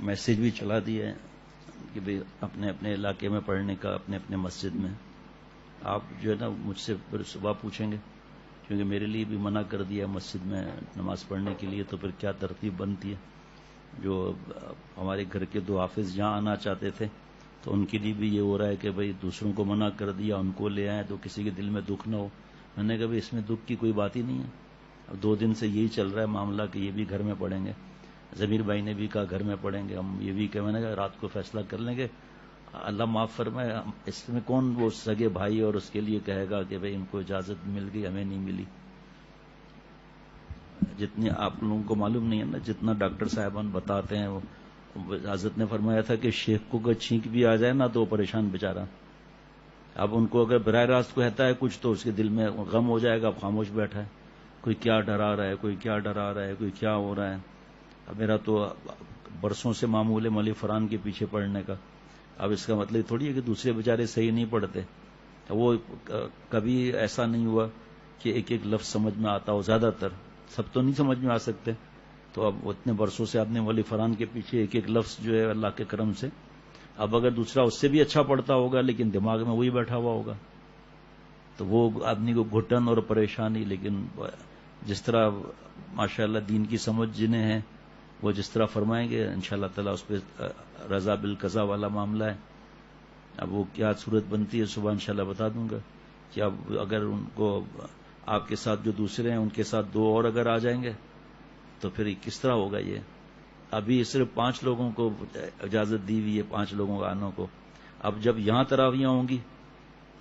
Message بھی چلا دیا ہے کہ بھئی اپنے اپنے علاقے میں پڑھنے کا، اپنے اپنے مسجد میں. آپ جو ہے نا مجھ سے پھر صبح پوچھیں گے، کیونکہ میرے لیے بھی منع کر دیا مسجد میں نماز پڑھنے کے لیے، تو پھر کیا ترتیب بنتی ہے. جو ہمارے گھر کے دو حافظ جہاں آنا چاہتے تھے تو ان کے لیے بھی یہ ہو رہا ہے کہ بھئی دوسروں کو منع کر دیا، ان کو لے آئیں تو کسی کے دل میں دکھ نہ ہو. میں نے کہا بھئی اس میں دکھ کی کوئی بات ہی نہیں ہے. اب 2 دن سے یہی چل رہا ہے معاملہ کہ یہ بھی گھر میں پڑھیں گے. ضمیر بھائی نے بھی کہا گھر میں پڑھیں گے، ہم یہ بھی کہ میں نے کہا رات کو فیصلہ کر لیں گے. اللہ معاف فرمائے، اس میں کون وہ سگے بھائی اور اس کے لیے کہے گا کہ بھئی ان کو اجازت مل گئی ہمیں نہیں ملی. جتنی آپ لوگوں کو معلوم نہیں ہے نا، جتنا ڈاکٹر صاحبان بتاتے ہیں، وہ حضرت نے فرمایا تھا کہ شیخ کو اگر چھینک بھی آ جائے نا تو پریشان بیچارہ. اب ان کو اگر براہ راست کہتا ہے کچھ تو اس کے دل میں غم ہو جائے گا، خاموش بیٹھا ہے. کوئی کیا ڈرا رہا ہے، کوئی کیا ڈرا رہا ہے، کوئی کیا ہو رہا ہے. اب میرا تو برسوں سے معمول ہے مولوی فرحان کے پیچھے پڑھنے کا. اب اس کا مطلب تھوڑی ہے کہ دوسرے بیچارے صحیح نہیں پڑھتے. وہ کبھی ایسا نہیں ہوا کہ ایک ایک لفظ سمجھ میں آتا ہو. زیادہ تر سب تو نہیں سمجھ میں آ سکتے. تو اب اتنے برسوں سے آپ نے مولوی فرحان کے پیچھے ایک ایک لفظ جو ہے اللہ کے کرم سے، اب اگر دوسرا اس سے بھی اچھا پڑھتا ہوگا لیکن دماغ میں وہی بیٹھا ہوا ہوگا تو وہ آدمی کو گھٹن اور پریشانی. لیکن جس طرح ماشاءاللہ دین کی سمجھ جنہیں ہیں وہ جس طرح فرمائیں گے انشاءاللہ تعالی اس پہ رضا بالقضا والا معاملہ ہے. اب وہ کیا صورت بنتی ہے صبح انشاءاللہ بتا دوں گا کہ اب اگر ان کو آپ کے ساتھ جو دوسرے ہیں ان کے ساتھ 2 اور اگر آ جائیں گے تو پھر کس طرح ہوگا. یہ ابھی صرف 5 لوگوں کو اجازت دی ہوئی ہے، 5 لوگوں کو آنے کو. اب جب یہاں تراویحاں ہوں گی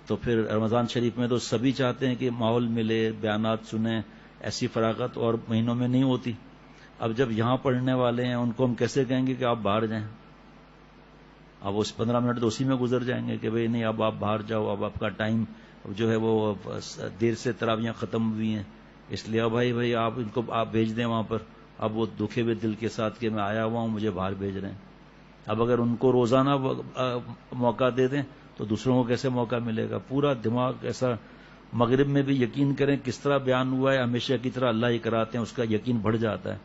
تو پھر رمضان شریف میں تو سبھی چاہتے ہیں کہ ماحول ملے، بیانات سنیں. ایسی فراغت اور مہینوں میں نہیں ہوتی. اب جب یہاں پڑھنے والے ہیں ان کو ہم کیسے کہیں گے کہ آپ باہر جائیں. اب اس 15 منٹ تو اسی میں گزر جائیں گے کہ بھئی نہیں اب آپ باہر جاؤ، اب آپ کا ٹائم جو ہے وہ دیر سے تراویحاں ختم ہوئی ہیں، اس لیے بھائی آپ ان کو آپ بھیج دیں وہاں پر. اب وہ دکھے ہوئے دل کے ساتھ کہ میں آیا ہوا ہوں مجھے باہر بھیج رہے ہیں. اب اگر ان کو روزانہ موقع دے دیں تو دوسروں کو کیسے موقع ملے گا. پورا دماغ ایسا. مغرب میں بھی یقین کریں کس طرح بیان ہوا ہے، ہمیشہ کی طرح اللہ ہی کراتے ہیں، اس کا یقین بڑھ جاتا ہے.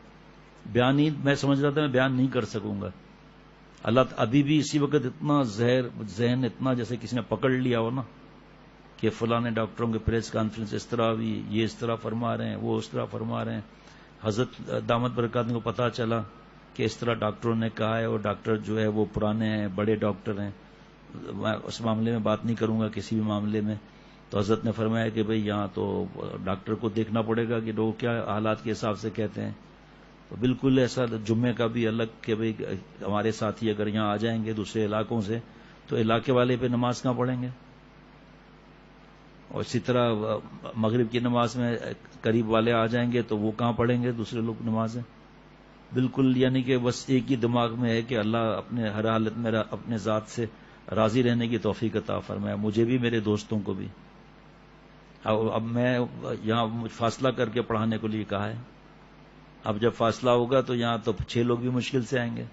بیان ہی میں سمجھ رہا تھا میں بیان نہیں کر سکوں گا. اللہ ابھی بھی اسی وقت اتنا ذہن اتنا جیسے کسی نے پکڑ لیا ہو نا کہ فلاں نے ڈاکٹروں کے پریس کانفرنس اس طرح ہوئی، یہ اس طرح فرما رہے ہیں، وہ اس طرح فرما رہے ہیں. حضرت دامت برکات کو پتا چلا کہ اس طرح ڈاکٹروں نے کہا ہے، اور ڈاکٹر جو ہے وہ پرانے ہیں، بڑے ڈاکٹر ہیں. میں اس معاملے میں بات نہیں کروں گا کسی بھی معاملے میں. تو حضرت نے فرمایا کہ بھئی یہاں تو ڈاکٹر کو دیکھنا پڑے گا کہ لوگ کیا حالات کے حساب سے کہتے ہیں. تو بالکل ایسا جمعے کا بھی الگ کہ بھئی ہمارے ساتھی اگر یہاں آ جائیں گے دوسرے علاقوں سے تو علاقے والے پہ نماز کہاں پڑھیں گے. اور اسی طرح مغرب کی نماز میں قریب والے آ جائیں گے تو وہ کہاں پڑھیں گے دوسرے لوگ نمازیں. بالکل یعنی کہ بس ایک ہی دماغ میں ہے کہ اللہ اپنے ہر حالت میں اپنے ذات سے راضی رہنے کی توفیق عطا فرمائے مجھے بھی میرے دوستوں کو بھی. اب میں یہاں فاصلہ کر کے پڑھانے کو لیے کہا ہے. اب جب فاصلہ ہوگا تو یہاں تو 6 لوگ بھی مشکل سے آئیں گے.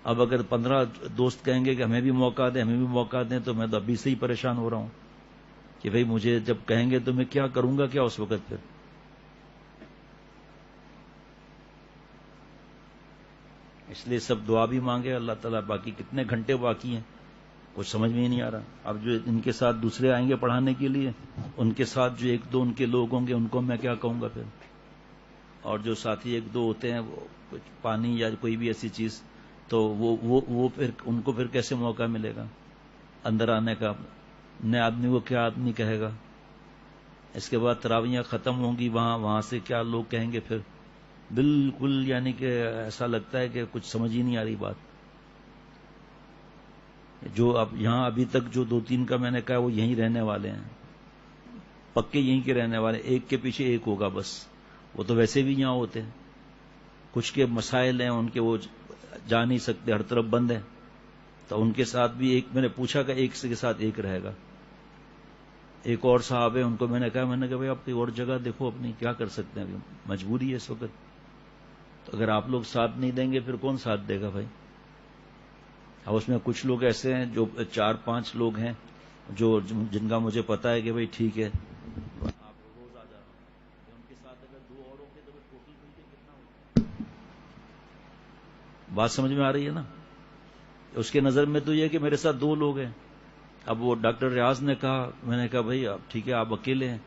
اب اگر 15 دوست کہیں گے کہ ہمیں بھی موقع دیں ہمیں بھی موقع دیں تو میں تو ابھی سے ہی پریشان ہو رہا ہوں کہ بھئی مجھے جب کہیں گے تو میں کیا کروں گا کیا اس وقت. پھر اس لیے سب دعا بھی مانگے اللہ تعالیٰ. باقی کتنے گھنٹے باقی ہیں کچھ سمجھ میں ہی نہیں آ رہا. اب جو ان کے ساتھ دوسرے آئیں گے پڑھانے کے لیے ان کے ساتھ جو 1-2 ان کے لوگ ہوں گے ان کو میں کیا کہوں گا پھر. اور جو ساتھی 1-2 ہوتے ہیں وہ کچھ پانی یا کوئی بھی ایسی چیز تو وہ پھر ان کو پھر کیسے موقع ملے گا اندر آنے کا. نئے آدمی کو کیا آدمی کہے گا. اس کے بعد تراویحاں ختم ہوں گی وہاں سے کیا لوگ کہیں گے پھر. بالکل یعنی کہ ایسا لگتا ہے کہ کچھ سمجھ ہی نہیں آ رہی بات. جو اب یہاں ابھی تک جو 2-3 کا میں نے کہا وہ یہیں رہنے والے ہیں، پکے یہیں کے رہنے والے. ایک کے پیچھے ایک ہوگا بس. وہ تو ویسے بھی یہاں ہوتے ہیں. کچھ کے مسائل ہیں ان کے وہ جا نہیں سکتے، ہر طرف بند ہے. تو ان کے ساتھ بھی ایک میں نے پوچھا کہ ایک کے ساتھ ایک رہے گا. ایک اور صاحب ہے ان کو میں نے کہا بھائی آپ کوئی اور جگہ دیکھو اپنی، کیا کر سکتے ہیں ابھی مجبوری ہے اس وقت. تو اگر آپ لوگ ساتھ نہیں دیں گے پھر کون ساتھ دے گا بھائی. اب اس میں کچھ لوگ ایسے ہیں جو 4-5 لوگ ہیں جو جن کا مجھے پتا ہے کہ بھائی ٹھیک ہے آپ روز آ جانا. ان کے ساتھ اگر 2 اور ہوں گے تو ٹوٹل مل کے کتنا ہوگا. بات سمجھ میں آ رہی ہے نا. اس کے نظر میں تو یہ کہ میرے ساتھ 2 لوگ ہیں. اب وہ ڈاکٹر ریاض نے کہا، میں نے کہا بھائی اب ٹھیک ہے آپ اکیلے ہیں،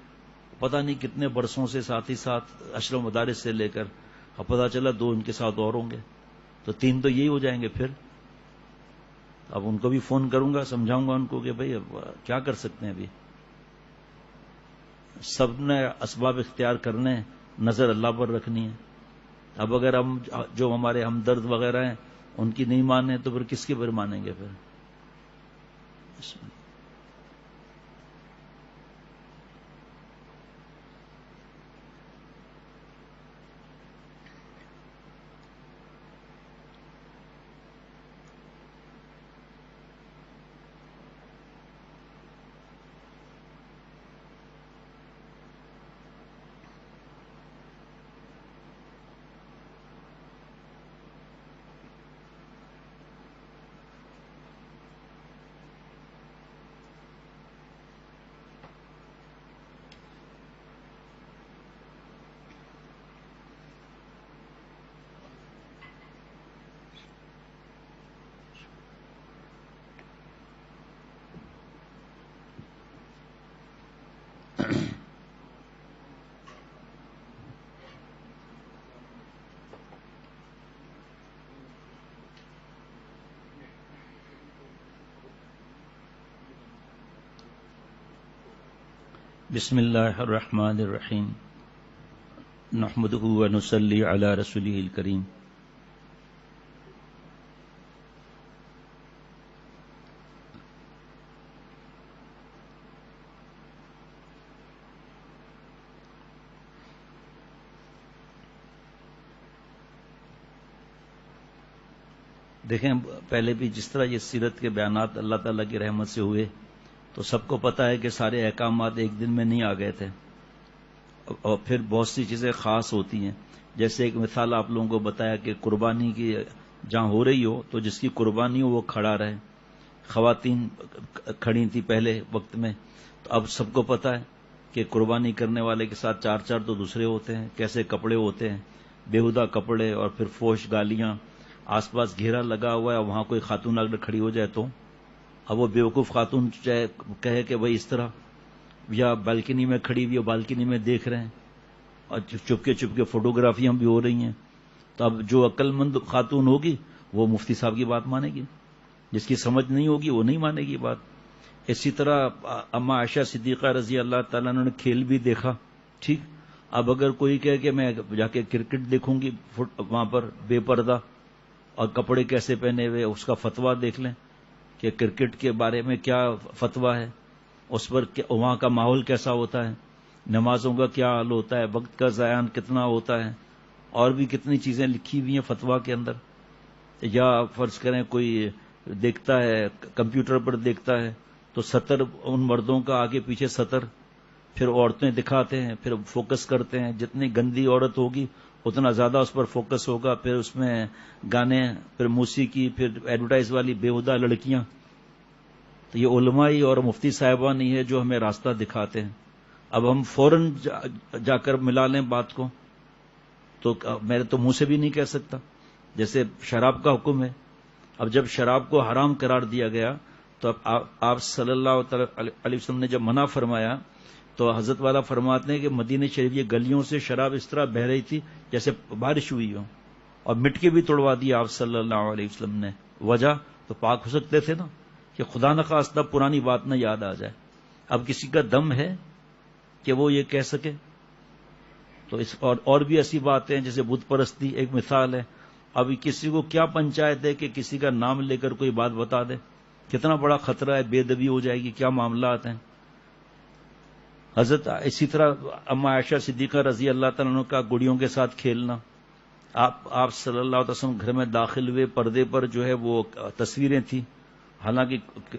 پتہ نہیں کتنے برسوں سے ساتھ ہی ساتھ اشرف مدارس سے لے کر، اب پتہ چلا 2 ان کے ساتھ اور ہوں گے، تو 3 تو یہی ہو جائیں گے. پھر اب ان کو بھی فون کروں گا، سمجھاؤں گا ان کو کہ بھائی اب کیا کر سکتے ہیں، ابھی سب نے اسباب اختیار کرنے، نظر اللہ پر رکھنی ہے. اب اگر ہم جو ہمارے ہمدرد وغیرہ ہیں ان کی نہیں مانیں تو پھر کس کی پھر مانیں گے پھر. بسم اللہ الرحمن الرحیم نحمده ونصلی علی رسوله الکریم. دیکھیں پہلے بھی جس طرح یہ سیرت کے بیانات اللہ تعالیٰ کی رحمت سے ہوئے تو سب کو پتا ہے کہ سارے احکامات ایک دن میں نہیں آ گئے تھے، اور پھر بہت سی چیزیں خاص ہوتی ہیں. جیسے ایک مثال آپ لوگوں کو بتایا کہ قربانی کی جہاں ہو رہی ہو تو جس کی قربانی ہو وہ کھڑا رہے. خواتین کھڑی تھی پہلے وقت میں، تو اب سب کو پتا ہے کہ قربانی کرنے والے کے ساتھ 4 تو دوسرے ہوتے ہیں، کیسے کپڑے ہوتے ہیں، بےہودہ کپڑے، اور پھر فوش گالیاں، آس پاس گھیرا لگا ہوا ہے، وہاں کوئی خاتون اگر کھڑی ہو جائے تو اب وہ بیوقوف خاتون چاہے کہے کہ بھائی اس طرح، یا بالکنی میں کھڑی ہوئی، بالکنی میں دیکھ رہے ہیں، اور چپکے چپکے فوٹوگرافیاں بھی ہو رہی ہیں. تو اب جو عقل مند خاتون ہوگی وہ مفتی صاحب کی بات مانے گی، جس کی سمجھ نہیں ہوگی وہ نہیں مانے گی بات. اسی طرح اما عائشہ صدیقہ رضی اللہ تعالیٰ عنہ نے کھیل بھی دیکھا، ٹھیک. اب اگر کوئی کہے کہ میں جا کے کرکٹ دیکھوں گی وہاں پر بے پردہ اور کپڑے کیسے پہنے ہوئے، اس کا فتویٰ دیکھ لیں کہ کرکٹ کے بارے میں کیا فتویٰ ہے، اس پر وہاں کا ماحول کیسا ہوتا ہے، نمازوں کا کیا حال ہوتا ہے، وقت کا ضیاع کتنا ہوتا ہے، اور بھی کتنی چیزیں لکھی ہوئی ہیں فتویٰ کے اندر. یا فرض کریں کوئی دیکھتا ہے کمپیوٹر پر دیکھتا ہے تو سطر ان مردوں کا آگے پیچھے سطر، پھر عورتیں دکھاتے ہیں، پھر فوکس کرتے ہیں، جتنی گندی عورت ہوگی اتنا زیادہ اس پر فوکس ہوگا، پھر اس میں گانے، پھر موسیقی، پھر ایڈورٹائز والی بےہودہ لڑکیاں. تو یہ علماء ہی اور مفتی صاحبان ہی ہے جو ہمیں راستہ دکھاتے ہیں. اب ہم فوراً جا کر ملا لیں بات کو تو میں تو منہ سے بھی نہیں کہہ سکتا. جیسے شراب کا حکم ہے، اب جب شراب کو حرام قرار دیا گیا تو اب آپ صلی اللہ علیہ وسلم نے جب منع فرمایا تو حضرت والا فرماتے ہیں کہ مدینہ شریف یہ گلیوں سے شراب اس طرح بہ رہی تھی جیسے بارش ہوئی ہو، اور مٹ کے بھی توڑوا دیا آپ صلی اللہ علیہ وسلم نے. وجہ تو پاک ہو سکتے تھے نا، کہ خدا نخواستہ پرانی بات نہ یاد آ جائے. اب کسی کا دم ہے کہ وہ یہ کہہ سکے؟ تو اس اور بھی ایسی باتیں ہیں جیسے بت پرستی ایک مثال ہے. ابھی کسی کو کیا پنچایت ہے کہ کسی کا نام لے کر کوئی بات بتا دے؟ کتنا بڑا خطرہ ہے، بے ادبی ہو جائے گی، کیا معاملات ہیں. حضرت اسی طرح اما عائشہ صدیقہ رضی اللہ تعالیٰ عنہ کا گڑیوں کے ساتھ کھیلنا. آپ صلی اللہ علیہ وسلم گھر میں داخل ہوئے، پردے پر جو ہے وہ تصویریں تھیں. حالانکہ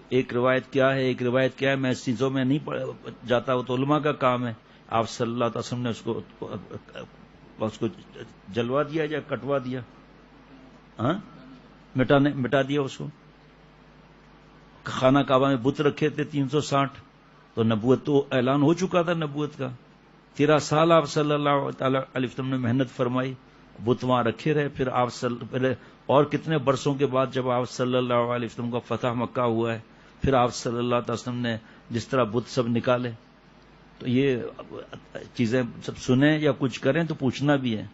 ایک روایت کیا ہے میں اس چیزوں میں نہیں جاتا، وہ تو علماء کا کام ہے. آپ صلی اللہ علیہ وسلم نے اس کو جلوا دیا یا کٹوا دیا، ہاں مٹا دیا اس کو. خانہ کعبہ میں بت رکھے تھے 360، تو نبوت تو اعلان ہو چکا تھا نبوت کا. 13 سال آپ صلی اللہ علیہ وسلم نے محنت فرمائی، بت وہاں رکھے رہے. پھر آپ پہلے اور کتنے برسوں کے بعد جب آپ صلی اللہ علیہ وسلم کا فتح مکہ ہوا ہے، پھر آپ صلی اللہ علیہ وسلم نے جس طرح بت سب نکالے. تو یہ چیزیں سب سنیں یا کچھ کریں تو پوچھنا بھی ہے.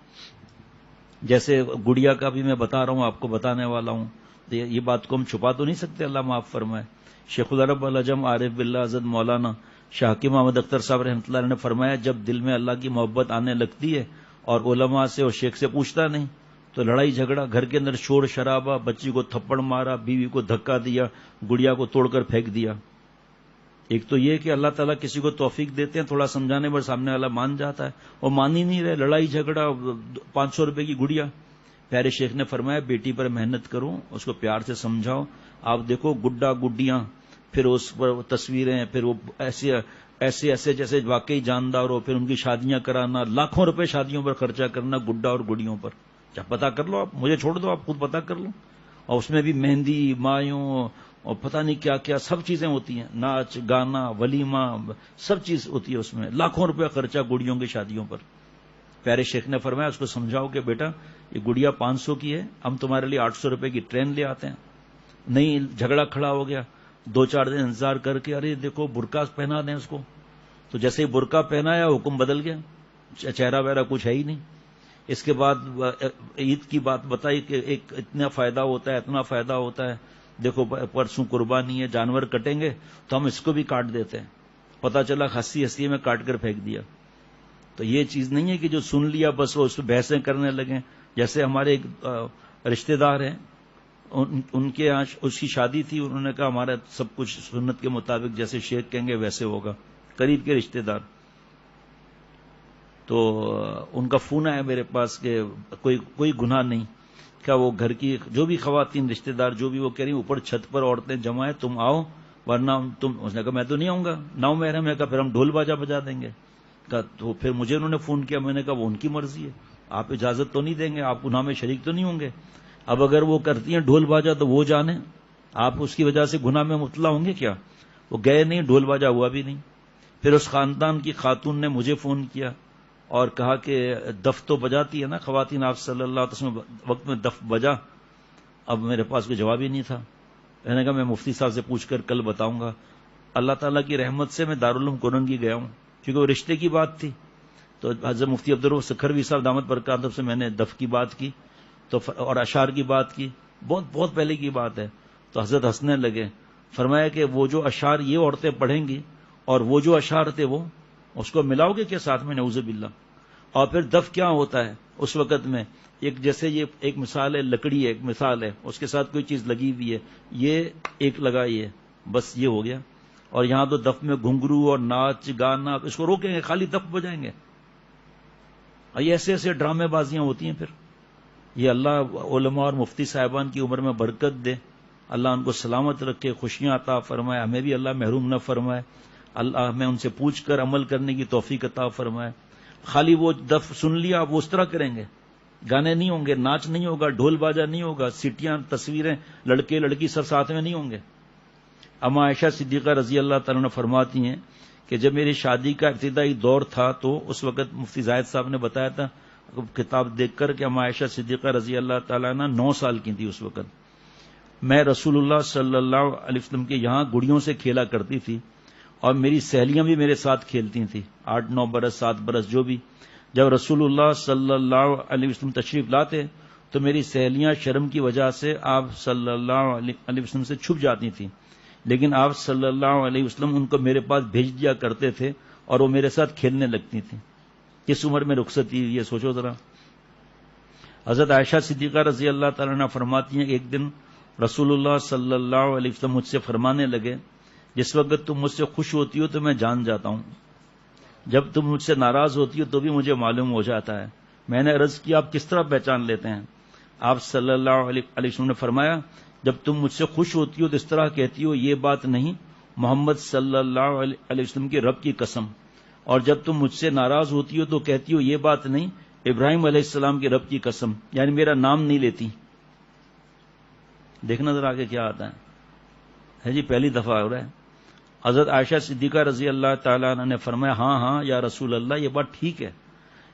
جیسے گڑیا کا بھی میں بتا رہا ہوں، آپ کو بتانے والا ہوں. یہ بات کو ہم چھپا تو نہیں سکتے، اللہ معاف فرمائے. شیخ العرب العجم عارف باللہ حضرت مولانا شاہ حکیم محمد اختر صاحب رحمۃ اللہ علیہ نے فرمایا، جب دل میں اللہ کی محبت آنے لگتی ہے اور علماء سے اور شیخ سے پوچھتا نہیں تو لڑائی جھگڑا، گھر کے اندر شور شرابہ، بچی کو تھپڑ مارا، بیوی کو دھکا دیا، گڑیا کو توڑ کر پھینک دیا. ایک تو یہ کہ اللہ تعالیٰ کسی کو توفیق دیتے ہیں، تھوڑا سمجھانے پر سامنے والا مان جاتا ہے، اور مان ہی نہیں رہے، لڑائی جھگڑا، 500 روپے کی گڑیا. پیارے شیخ نے فرمایا بیٹی پر محنت کرو، اس کو پیار سے سمجھاؤ. آپ دیکھو گڈا گڈیاں، پھر اس پر تصویریں، پھر وہ ایسے جیسے واقعی جاندار ہو، پھر ان کی شادیاں کرانا، لاکھوں روپے شادیوں پر خرچہ کرنا گڈا اور گڈیوں پر. کیا پتا کر لو، آپ مجھے چھوڑ دو، آپ خود پتا کر لو. اور اس میں بھی مہندی، مایوں اور پتہ نہیں کیا کیا سب چیزیں ہوتی ہیں، ناچ گانا ولیمہ سب چیز ہوتی ہے، اس میں لاکھوں روپے خرچہ گڑیوں کی شادیوں پر. پیارے شیخ نے فرمایا اس کو سمجھاؤ کہ بیٹا یہ گڑیا 500 کی ہے، ہم تمہارے لیے 800 روپے کی ٹرین لے آتے ہیں. نہیں، جھگڑا کھڑا ہو گیا، 2-4 دن انتظار کر کے ارے دیکھو برقع پہنا دیں اس کو. تو جیسے ہی برقع پہنایا حکم بدل گیا، چہرہ وہرہ کچھ ہے ہی نہیں. اس کے بعد عید کی بات بتائی کہ ایک اتنا فائدہ ہوتا ہے، اتنا فائدہ ہوتا ہے، دیکھو پرسوں قربانی ہے، جانور کٹیں گے تو ہم اس کو بھی کاٹ دیتے ہیں. پتہ چلا ہنسی میں کاٹ کر پھینک دیا. تو یہ چیز نہیں ہے کہ جو سن لیا بس وہ اس پہ بحثیں کرنے لگیں. جیسے ہمارے ایک رشتہ دار ہیں، ان کے یہاں اس کی شادی تھی، انہوں نے کہا ہمارا سب کچھ سنت کے مطابق جیسے شیخ کہیں گے ویسے ہوگا، قریب کے رشتہ دار. تو ان کا فون آیا میرے پاس کہ کوئی گناہ نہیں، کیا وہ گھر کی جو بھی خواتین رشتہ دار جو بھی وہ کہہ رہی ہیں اوپر چھت پر عورتیں جمع ہیں، تم آؤ ورنہ اس نے کہا میں تو نہیں آؤں گا، نو محرم ہے. کہا پھر ہم ڈھول باجا بجا دیں گے. کہا تو پھر مجھے انہوں نے فون کیا، میں نے کہا وہ ان کی مرضی ہے، آپ اجازت تو نہیں دیں گے، آپ گناہ میں شریک تو نہیں ہوں گے. اب اگر وہ کرتی ہیں ڈھول باجا تو وہ جانے، آپ اس کی وجہ سے گناہ میں مبتلا ہوں گے کیا. وہ گئے نہیں، ڈھول باجا ہوا بھی نہیں. پھر اس خاندان کی خاتون نے مجھے فون کیا اور کہا کہ دف تو بجاتی ہے نا خواتین، آپ صلی اللہ علیہ وسلم وقت میں دف بجا. اب میرے پاس کوئی جواب ہی نہیں تھا. میں نے کہا میں مفتی صاحب سے پوچھ کر کل بتاؤں گا. اللہ تعالیٰ کی رحمت سے میں دارالعلوم کورنگی گیا ہوں، کیونکہ وہ رشتے کی بات تھی. تو حضرت مفتی عبدالرؤف سکھروی صاحب دامت برکاتہ سے میں نے دف کی بات کی تو اور اشعار کی بات کی، بہت پہلے کی بات ہے. تو حضرت ہنسنے لگے، فرمایا کہ وہ جو اشعار یہ عورتیں پڑھیں گی اور وہ جو اشعار تھے وہ اس کو ملاؤ گے کیا ساتھ میں، نعوذ باللہ. اور پھر دف کیا ہوتا ہے اس وقت میں، ایک جیسے یہ ایک مثال ہے، لکڑی ہے ایک مثال ہے، اس کے ساتھ کوئی چیز لگی ہوئی ہے، یہ ایک لگائی ہے بس یہ ہو گیا. اور یہاں تو دف میں گھنگرو اور ناچ گانا، اس کو روکیں گے خالی دف بجائیں گے. اور یہ ایسے ڈرامے بازیاں ہوتی ہیں. پھر یہ اللہ علماء اور مفتی صاحبان کی عمر میں برکت دے، اللہ ان کو سلامت رکھے، خوشیاں عطا فرمائے، ہمیں بھی اللہ محروم نہ فرمائے، اللہ ہمیں ان سے پوچھ کر عمل کرنے کی توفیق عطا فرمائے. خالی وہ دف سن لیا آپ وہ اس طرح کریں گے، گانے نہیں ہوں گے، ناچ نہیں ہوگا، ڈھول باجا نہیں ہوگا، سیٹیاں تصویریں لڑکے لڑکی سب ساتھ میں نہیں ہوں گے. اما عائشہ صدیقہ رضی اللہ تعالیٰ نے فرماتی ہیں کہ جب میری شادی کا ابتدائی دور تھا تو اس وقت مفتی زاہد صاحب نے بتایا تھا کتاب دیکھ کر کہ اما عائشہ صدیقہ رضی اللہ تعالیٰ عنہ 9 سال کی تھی اس وقت. میں رسول اللہ صلی اللہ علیہ وسلم کے یہاں گڑیوں سے کھیلا کرتی تھی اور میری سہیلیاں بھی میرے ساتھ کھیلتی تھیں، 8-9 برس 7 برس جو بھی. جب رسول اللہ صلی اللہ علیہ وسلم تشریف لاتے تو میری سہیلیاں شرم کی وجہ سے آپ صلی اللہ علیہ وسلم سے چھپ جاتی تھیں، لیکن آپ صلی اللہ علیہ وسلم ان کو میرے پاس بھیج دیا کرتے تھے اور وہ میرے ساتھ کھیلنے لگتی تھیں. کس عمر میں رخصتی، یہ سوچو ذرا. حضرت عائشہ صدیقہ رضی اللہ تعالیٰ عنہ فرماتی ہیں ایک دن رسول اللہ صلی اللہ علیہ وسلم مجھ سے فرمانے لگے، جس وقت تم مجھ سے خوش ہوتی ہو تو میں جان جاتا ہوں، جب تم مجھ سے ناراض ہوتی ہو تو بھی مجھے معلوم ہو جاتا ہے. میں نے عرض کیا آپ کس طرح پہچان لیتے ہیں؟ آپ صلی اللہ علیہ وسلم نے فرمایا جب تم مجھ سے خوش ہوتی ہو تو اس طرح کہتی ہو یہ بات نہیں، محمد صلی اللہ علیہ وسلم کے رب کی قسم، اور جب تم مجھ سے ناراض ہوتی ہو تو کہتی ہو یہ بات نہیں، ابراہیم علیہ السلام کے رب کی قسم، یعنی میرا نام نہیں لیتی. دیکھنا ذرا آگے کیا آتا ہے جی، پہلی دفعہ ہو رہا ہے. حضرت عائشہ صدیقہ رضی اللہ تعالیٰ عنہ نے فرمایا ہاں یا رسول اللہ یہ بات ٹھیک ہے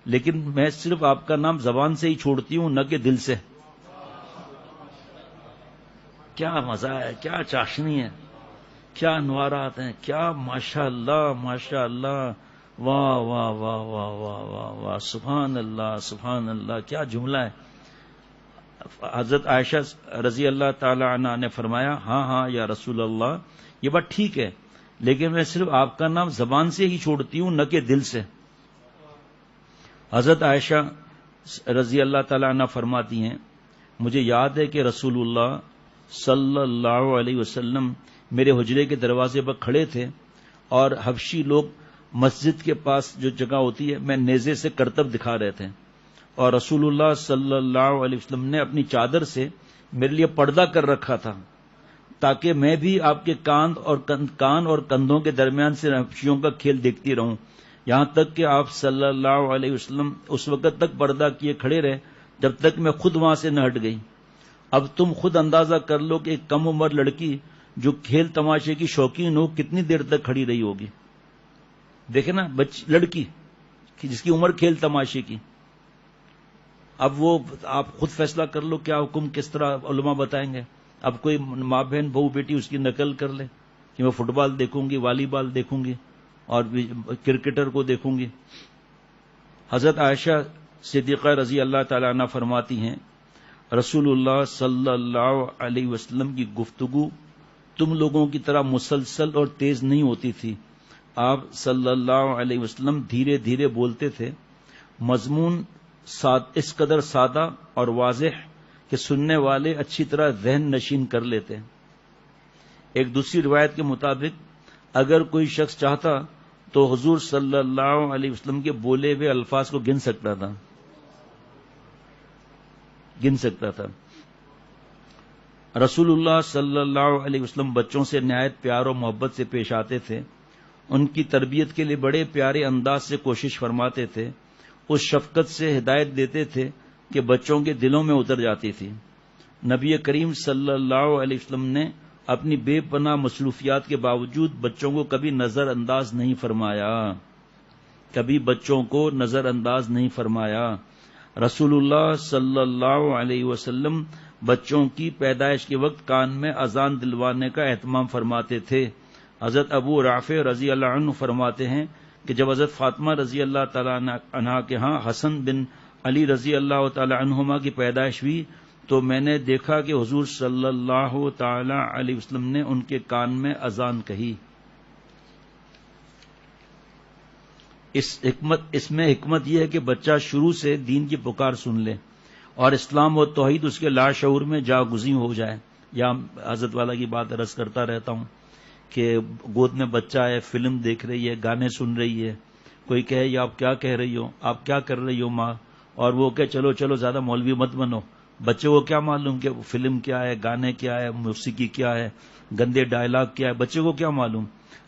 لیکن میں صرف آپ کا نام زبان سے ہی چھوڑتی ہوں، نہ کہ دل سے. کیا مزہ ہے، کیا چاشنی ہے، کیا انوارات ہیں، کیا ماشاء اللہ ماشاء اللہ، واہ واہ واہ واہ واہ واہ واہ، سبحان اللہ سبحان اللہ، کیا جملہ ہے. حضرت عائشہ رضی اللہ تعالی عنہا نے فرمایا، ہاں ہاں یا رسول اللہ، یہ بات ٹھیک ہے، لیکن میں صرف آپ کا نام زبان سے ہی چھوڑتی ہوں، نہ کہ دل سے. حضرت عائشہ رضی اللہ تعالی عنہ فرماتی ہیں، مجھے یاد ہے کہ رسول اللہ صلی اللہ علیہ وسلم میرے حجرے کے دروازے پر کھڑے تھے، اور حبشی لوگ مسجد کے پاس جو جگہ ہوتی ہے، میں نیزے سے کرتب دکھا رہے تھے، اور رسول اللہ صلی اللہ علیہ وسلم نے اپنی چادر سے میرے لیے پردہ کر رکھا تھا، تاکہ میں بھی آپ کے کان اور کندھوں کے درمیان سے حبشیوں کا کھیل دیکھتی رہوں، یہاں تک کہ آپ صلی اللہ علیہ وسلم اس وقت تک پردہ کیے کھڑے رہے جب تک میں خود وہاں سے نہ ہٹ گئی. اب تم خود اندازہ کر لو کہ ایک کم عمر لڑکی جو کھیل تماشے کی شوقین ہو کتنی دیر تک کھڑی رہی ہوگی. دیکھیں نا، لڑکی جس کی عمر کھیل تماشے کی. اب وہ آپ خود فیصلہ کر لو کیا حکم کس طرح علماء بتائیں گے. اب کوئی ماں بہن بہو بیٹی اس کی نقل کر لے کہ میں فٹ بال دیکھوں گی، والی بال دیکھوں گی اور کرکٹر کو دیکھوں گی. حضرت عائشہ صدیقہ رضی اللہ تعالی عنہ فرماتی ہیں، رسول اللہ صلی اللہ علیہ وسلم کی گفتگو تم لوگوں کی طرح مسلسل اور تیز نہیں ہوتی تھی. آپ صلی اللہ علیہ وسلم دھیرے دھیرے بولتے تھے، مضمون اس قدر سادہ اور واضح کہ سننے والے اچھی طرح ذہن نشین کر لیتے. ایک دوسری روایت کے مطابق اگر کوئی شخص چاہتا تو حضور صلی اللہ علیہ وسلم کے بولے ہوئے الفاظ کو گن سکتا تھا. رسول اللہ صلی اللہ علیہ وسلم بچوں سے نہایت پیار و محبت سے پیش آتے تھے، ان کی تربیت کے لیے بڑے پیارے انداز سے کوشش فرماتے تھے، اس شفقت سے ہدایت دیتے تھے کہ بچوں کے دلوں میں اتر جاتی تھی. نبی کریم صلی اللہ علیہ وسلم نے اپنی بے پناہ مصروفیات کے باوجود بچوں کو کبھی نظر انداز نہیں فرمایا. رسول اللہ صلی اللہ علیہ وسلم بچوں کی پیدائش کے وقت کان میں اذان دلوانے کا اہتمام فرماتے تھے. حضرت ابو رافع رضی اللہ عنہ فرماتے ہیں کہ جب حضرت فاطمہ رضی اللہ تعالیٰ عنہا کے ہاں حسن بن علی رضی اللہ تعالی عنہما کی پیدائش ہوئی تو میں نے دیکھا کہ حضور صلی اللہ تعالی علیہ وسلم نے ان کے کان میں اذان کہی. اس میں حکمت یہ ہے کہ بچہ شروع سے دین کی پکار سن لے اور اسلام و توحید اس کے لاشعور میں جاگزیں ہو جائے. یا حضرت والا کی بات عرض کرتا رہتا ہوں کہ گود میں بچہ ہے، فلم دیکھ رہی ہے، گانے سن رہی ہے، کوئی کہے یہ آپ کیا کہہ رہی ہو، آپ کیا کر رہی ہو ماں، اور وہ کہ چلو چلو زیادہ مولوی مت بنو. بچے کو کیا معلوم کہ فلم کیا ہے، گانے کیا ہے، موسیقی کیا ہے، گندے ڈائلاگ کیا ہے، بچے کو کیا معلوم.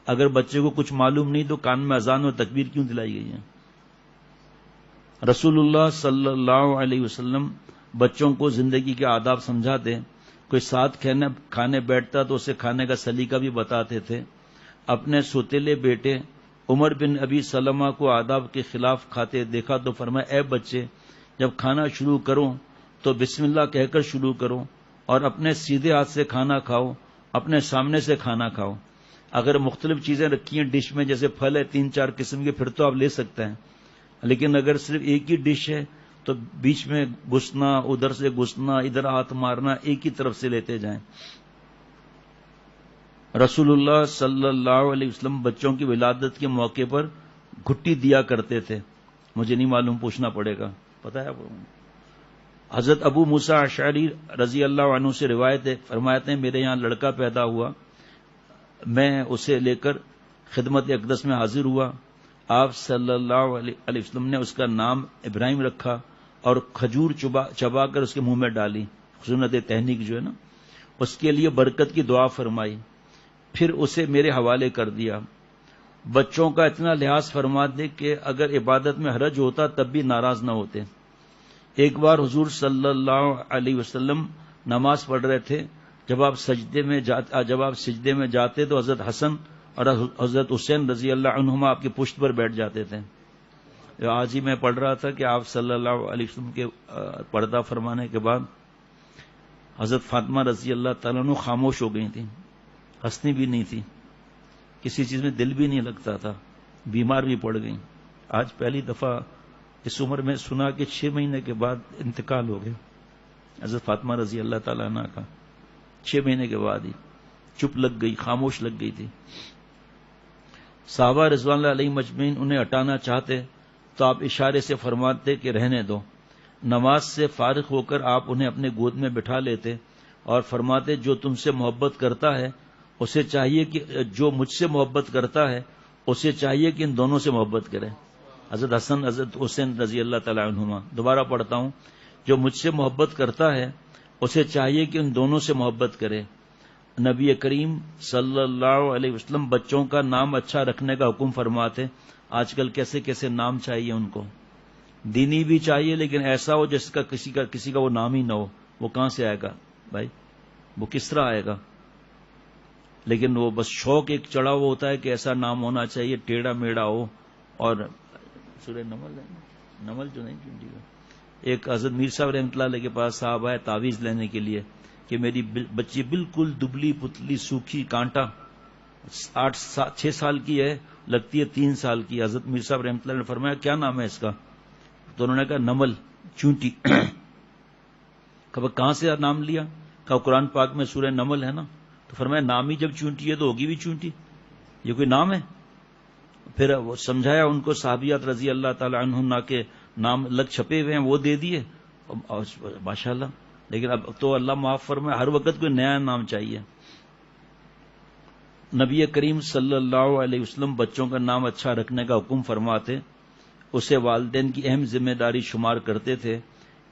اگر بچے کو کچھ معلوم نہیں تو کان میں اذان اور تکبیر کیوں دلائی گئی ہے. رسول اللہ صلی اللہ علیہ وسلم بچوں کو زندگی کے آداب سمجھاتے. کوئی ساتھ کھانے بیٹھتا تو اسے کھانے کا سلیقہ بھی بتاتے تھے. اپنے سوتیلے بیٹے عمر بن ابی سلمہ کو آداب کے خلاف کھاتے دیکھا تو فرمایا، اے بچے، جب کھانا شروع کرو تو بسم اللہ کہہ کر شروع کرو اور اپنے سیدھے ہاتھ سے کھانا کھاؤ، اپنے سامنے سے کھانا کھاؤ. اگر مختلف چیزیں رکھی ہیں ڈش میں، جیسے پھل ہے 3-4 قسم کے، پھر تو آپ لے سکتے ہیں، لیکن اگر صرف ایک ہی ڈش ہے تو بیچ میں گھسنا، ادھر سے گھسنا، ادھر ہاتھ مارنا، ایک ہی طرف سے لیتے جائیں. رسول اللہ صلی اللہ علیہ وسلم بچوں کی ولادت کے موقع پر گھٹی دیا کرتے تھے. مجھے نہیں معلوم، پوچھنا پڑے گا، پتہ ہے آپ کو. حضرت ابو موسیٰ اشعری رضی اللہ عنہ سے روایت ہے، فرماتے ہیں میرے یہاں لڑکا پیدا ہوا، میں اسے لے کر خدمت اقدس میں حاضر ہوا. آپ صلی اللہ علیہ وسلم نے اس کا نام ابراہیم رکھا اور کھجور چبا کر اس کے منہ میں ڈالی، سنت تہنیک جو ہے نا، اس کے لیے برکت کی دعا فرمائی، پھر اسے میرے حوالے کر دیا. بچوں کا اتنا لحاظ فرما دے کہ اگر عبادت میں حرج ہوتا تب بھی ناراض نہ ہوتے. ایک بار حضور صلی اللہ علیہ وسلم نماز پڑھ رہے تھے. جب آپ سجدے میں جاتے تو حضرت حسن اور حضرت حسین رضی اللہ عنہما آپ کی پشت پر بیٹھ جاتے تھے. آج ہی میں پڑھ رہا تھا کہ آپ صلی اللہ علیہ وسلم کے پردہ فرمانے کے بعد حضرت فاطمہ رضی اللہ تعالیٰ عنہ خاموش ہو گئی تھیں، ہنستی بھی نہیں تھی، کسی چیز میں دل بھی نہیں لگتا تھا، بیمار بھی پڑ گئیں. آج پہلی دفعہ اس عمر میں سنا کہ 6 مہینے کے بعد انتقال ہو گیا حضرت فاطمہ رضی اللہ تعالیٰ عنہ کا. 6 مہینے کے بعد ہی چپ لگ گئی، خاموش لگ گئی تھی. صحابہ رضوان اللہ علیہ مجمعین انہیں ہٹانا چاہتے تو آپ اشارے سے فرماتے کہ رہنے دو. نماز سے فارغ ہو کر آپ انہیں اپنے گود میں بٹھا لیتے اور فرماتے جو تم سے محبت کرتا ہے اسے چاہیے کہ جو مجھ سے محبت کرتا ہے اسے چاہیے کہ ان دونوں سے محبت کرے. حضرت حسن حضرت حسین رضی اللہ تعالیٰ عنہما. دوبارہ پڑھتا ہوں، جو مجھ سے محبت کرتا ہے اسے چاہیے کہ ان دونوں سے محبت کرے. نبی کریم صلی اللہ علیہ وسلم بچوں کا نام اچھا رکھنے کا حکم فرماتے. آج کل کیسے کیسے نام چاہیے ان کو، دینی بھی چاہیے لیکن ایسا ہو جس کا کسی کا وہ نام ہی نہ ہو. وہ کہاں سے آئے گا بھائی، وہ کس طرح آئے گا؟ لیکن وہ بس شوق ایک چڑھا ہوا ہوتا ہے کہ ایسا نام ہونا چاہیے ٹیڑھا میڑا ہو. اور سورہ نمل ہے، نمل جو نہیں چنٹی کا. ایک حضرت میر صاحب رحمۃ اللہ علیہ کے پاس صاحب آئے تعویذ لینے کے لیے کہ میری بچی بالکل دبلی پتلی سوکھی کانٹا 6 سال کی ہے، لگتی ہے 3 سال کی. حضرت میر صاحب رحمۃ اللہ نے فرمایا کیا نام ہے اس کا؟ تو انہوں نے کہا نمل، چونٹی. کہا سے نام لیا؟ کہا قرآن پاک میں سورہ نمل ہے نا. تو فرمایا نام ہی جب چونٹی ہے تو ہوگی بھی چونٹی، یہ کوئی نام ہے؟ پھر وہ سمجھایا ان کو، صحابیات رضی اللہ تعالی عنہن کے نام لگ چھپے ہوئے ہیں وہ دے دیے ماشاءاللہ. لیکن اب تو اللہ معاف فرمائے ہر وقت کوئی نیا نام چاہیے. نبی کریم صلی اللہ علیہ وسلم بچوں کا نام اچھا رکھنے کا حکم فرماتے، اسے والدین کی اہم ذمہ داری شمار کرتے تھے.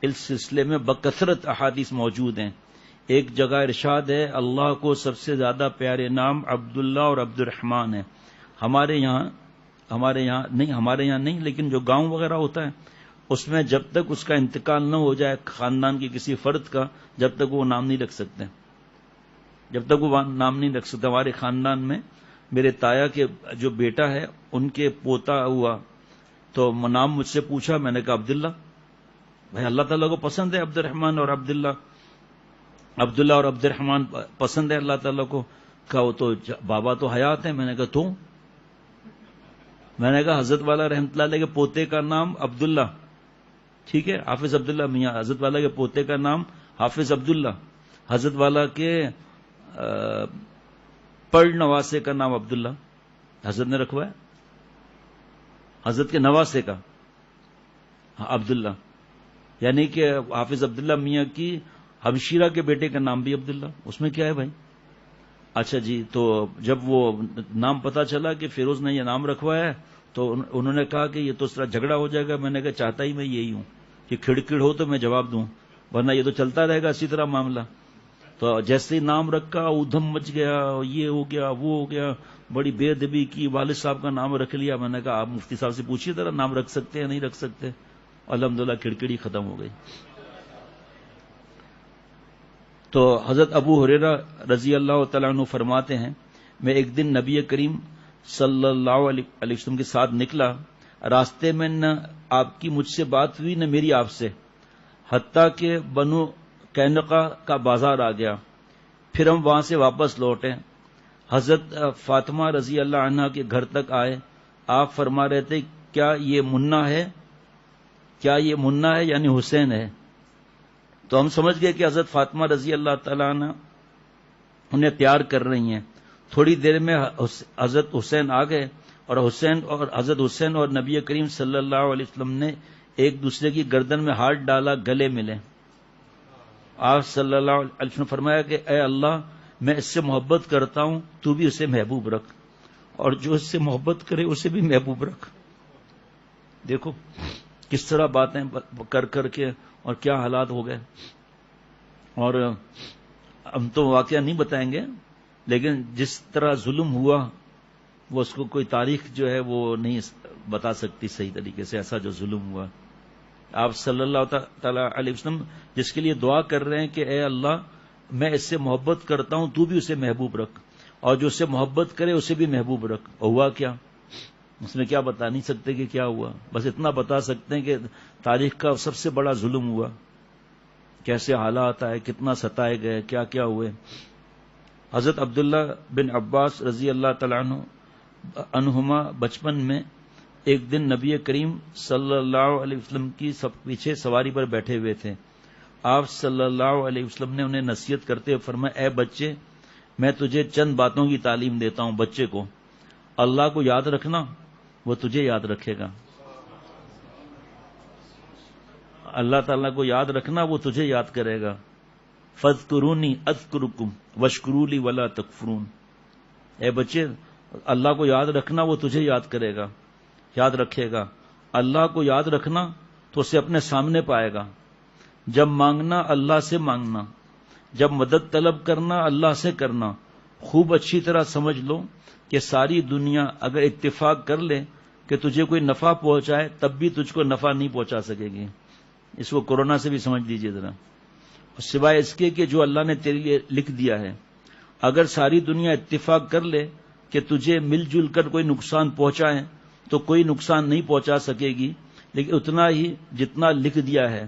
اس سلسلے میں بکثرت احادیث موجود ہیں. ایک جگہ ارشاد ہے اللہ کو سب سے زیادہ پیارے نام عبداللہ اور عبد الرحمن ہے. ہمارے یہاں نہیں لیکن جو گاؤں وغیرہ ہوتا ہے اس میں جب تک اس کا انتقال نہ ہو جائے خاندان کی کسی فرد کا، جب تک وہ نام نہیں رکھ سکتے. ہمارے خاندان میں میرے تایا کے جو بیٹا ہے ان کے پوتا ہوا تو نام مجھ سے پوچھا، میں نے کہا عبداللہ. بھائی اللہ تعالیٰ کو پسند ہے عبد الرحمن اور عبداللہ اور عبد الرحمن پسند ہے اللہ تعالیٰ کو. کہا وہ تو بابا تو حیات ہیں. میں نے کہا تو میں نے کہا حضرت والا رحمۃ اللہ علیہ کے پوتے کا نام عبداللہ، ٹھیک ہے، حافظ عبداللہ میاں. حضرت والا کے پوتے کا نام حافظ عبداللہ. حضرت والا کے پڑ نواسے کا نام عبداللہ حضرت نے رکھوا ہے. حضرت کے نواسے کا عبداللہ، یعنی کہ حافظ عبداللہ میاں کی ہمشیرہ کے بیٹے کا نام بھی عبداللہ. اس میں کیا ہے بھائی؟ اچھا جی. تو جب وہ نام پتا چلا کہ فیروز نے یہ نام رکھوایا ہے تو انہوں نے کہا کہ یہ تو اس طرح جھگڑا ہو جائے گا. میں نے کہا چاہتا ہی میں یہی ہوں کہ کھڑکھڑ ہو تو میں جواب دوں، ورنہ یہ تو چلتا رہے گا اسی طرح معاملہ. تو جیسے ہی نام رکھا ادھم مچ گیا، یہ ہو گیا وہ ہو گیا، بڑی بے ادبی کی، والد صاحب کا نام رکھ لیا. میں نے کہا آپ مفتی صاحب سے پوچھیے ذرا نام رکھ سکتے ہیں نہیں رکھ سکتے. الحمدللہ کھڑکھڑی ختم ہو گئی. تو حضرت ابو ہریرہ رضی اللہ تعالیٰ عنہ فرماتے ہیں میں ایک دن نبی کریم صلی اللہ علیہ وسلم کے ساتھ نکلا، راستے میں نہ آپ کی مجھ سے بات ہوئی نہ میری آپ سے، حتیٰ کہ بنو قینقاع کا بازار آ گیا. پھر ہم وہاں سے واپس لوٹے. حضرت فاطمہ رضی اللہ عنہ کے گھر تک آئے. آپ فرما رہے تھے کیا یہ منا ہے یعنی حسین ہے. تو ہم سمجھ گئے کہ حضرت فاطمہ رضی اللہ تعالیٰ عنہ انہیں تیار کر رہی ہیں. تھوڑی دیر میں حضرت حسین آ گئے اور حضرت حسین اور نبی کریم صلی اللہ علیہ وسلم نے ایک دوسرے کی گردن میں ہاتھ ڈالا، گلے ملے. آپ صلی اللہ علیہ وسلم فرمایا کہ اے اللہ میں اس سے محبت کرتا ہوں، تو بھی اسے محبوب رکھ، اور جو اس سے محبت کرے اسے بھی محبوب رکھ. دیکھو کس طرح باتیں کر کے اور کیا حالات ہو گئے. اور ہم تو واقعہ نہیں بتائیں گے، لیکن جس طرح ظلم ہوا وہ اس کو کوئی تاریخ جو ہے وہ نہیں بتا سکتی صحیح طریقے سے. ایسا جو ظلم ہوا، آپ صلی اللہ تعالی علیہ وسلم جس کے لیے دعا کر رہے ہیں کہ اے اللہ میں اس سے محبت کرتا ہوں، تو بھی اسے محبوب رکھ، اور جو اس سے محبت کرے اسے بھی محبوب رکھ. ہوا کیا؟ اس میں کیا بتا نہیں سکتے کہ کیا ہوا، بس اتنا بتا سکتے ہیں کہ تاریخ کا سب سے بڑا ظلم ہوا، کیسے حالات آئے، کتنا ستائے گئے، کیا کیا ہوئے۔ حضرت عبداللہ بن عباس رضی اللہ تعالیٰ عنہما بچپن میں ایک دن نبی کریم صلی اللہ علیہ وسلم کی پیچھے سواری پر بیٹھے ہوئے تھے۔ آپ صلی اللہ علیہ وسلم نے انہیں نصیحت کرتے ہوئے فرمایا، اے بچے، میں تجھے چند باتوں کی تعلیم دیتا ہوں۔ بچے کو اللہ کو یاد رکھنا، وہ تجھے یاد رکھے گا۔ اللہ تعالیٰ کو یاد رکھنا، وہ تجھے یاد کرے گا۔ فاذکرونی اذکرکم واشکروا لی ولا تکفرون۔ اے بچے، اللہ کو یاد رکھنا، وہ تجھے یاد کرے گا، یاد رکھے گا۔ اللہ کو یاد رکھنا تو اسے اپنے سامنے پائے گا۔ جب مانگنا اللہ سے مانگنا، جب مدد طلب کرنا اللہ سے کرنا۔ خوب اچھی طرح سمجھ لو کہ ساری دنیا اگر اتفاق کر لے کہ تجھے کوئی نفع پہنچائے، تب بھی تجھ کو نفع نہیں پہنچا سکے گی۔ اس کو کورونا سے بھی سمجھ لیجئے ذرا، سوائے اس کے کہ جو اللہ نے تیرے لیے لکھ دیا ہے۔ اگر ساری دنیا اتفاق کر لے کہ تجھے مل جل کر کوئی نقصان پہنچائے تو کوئی نقصان نہیں پہنچا سکے گی، لیکن اتنا ہی جتنا لکھ دیا ہے۔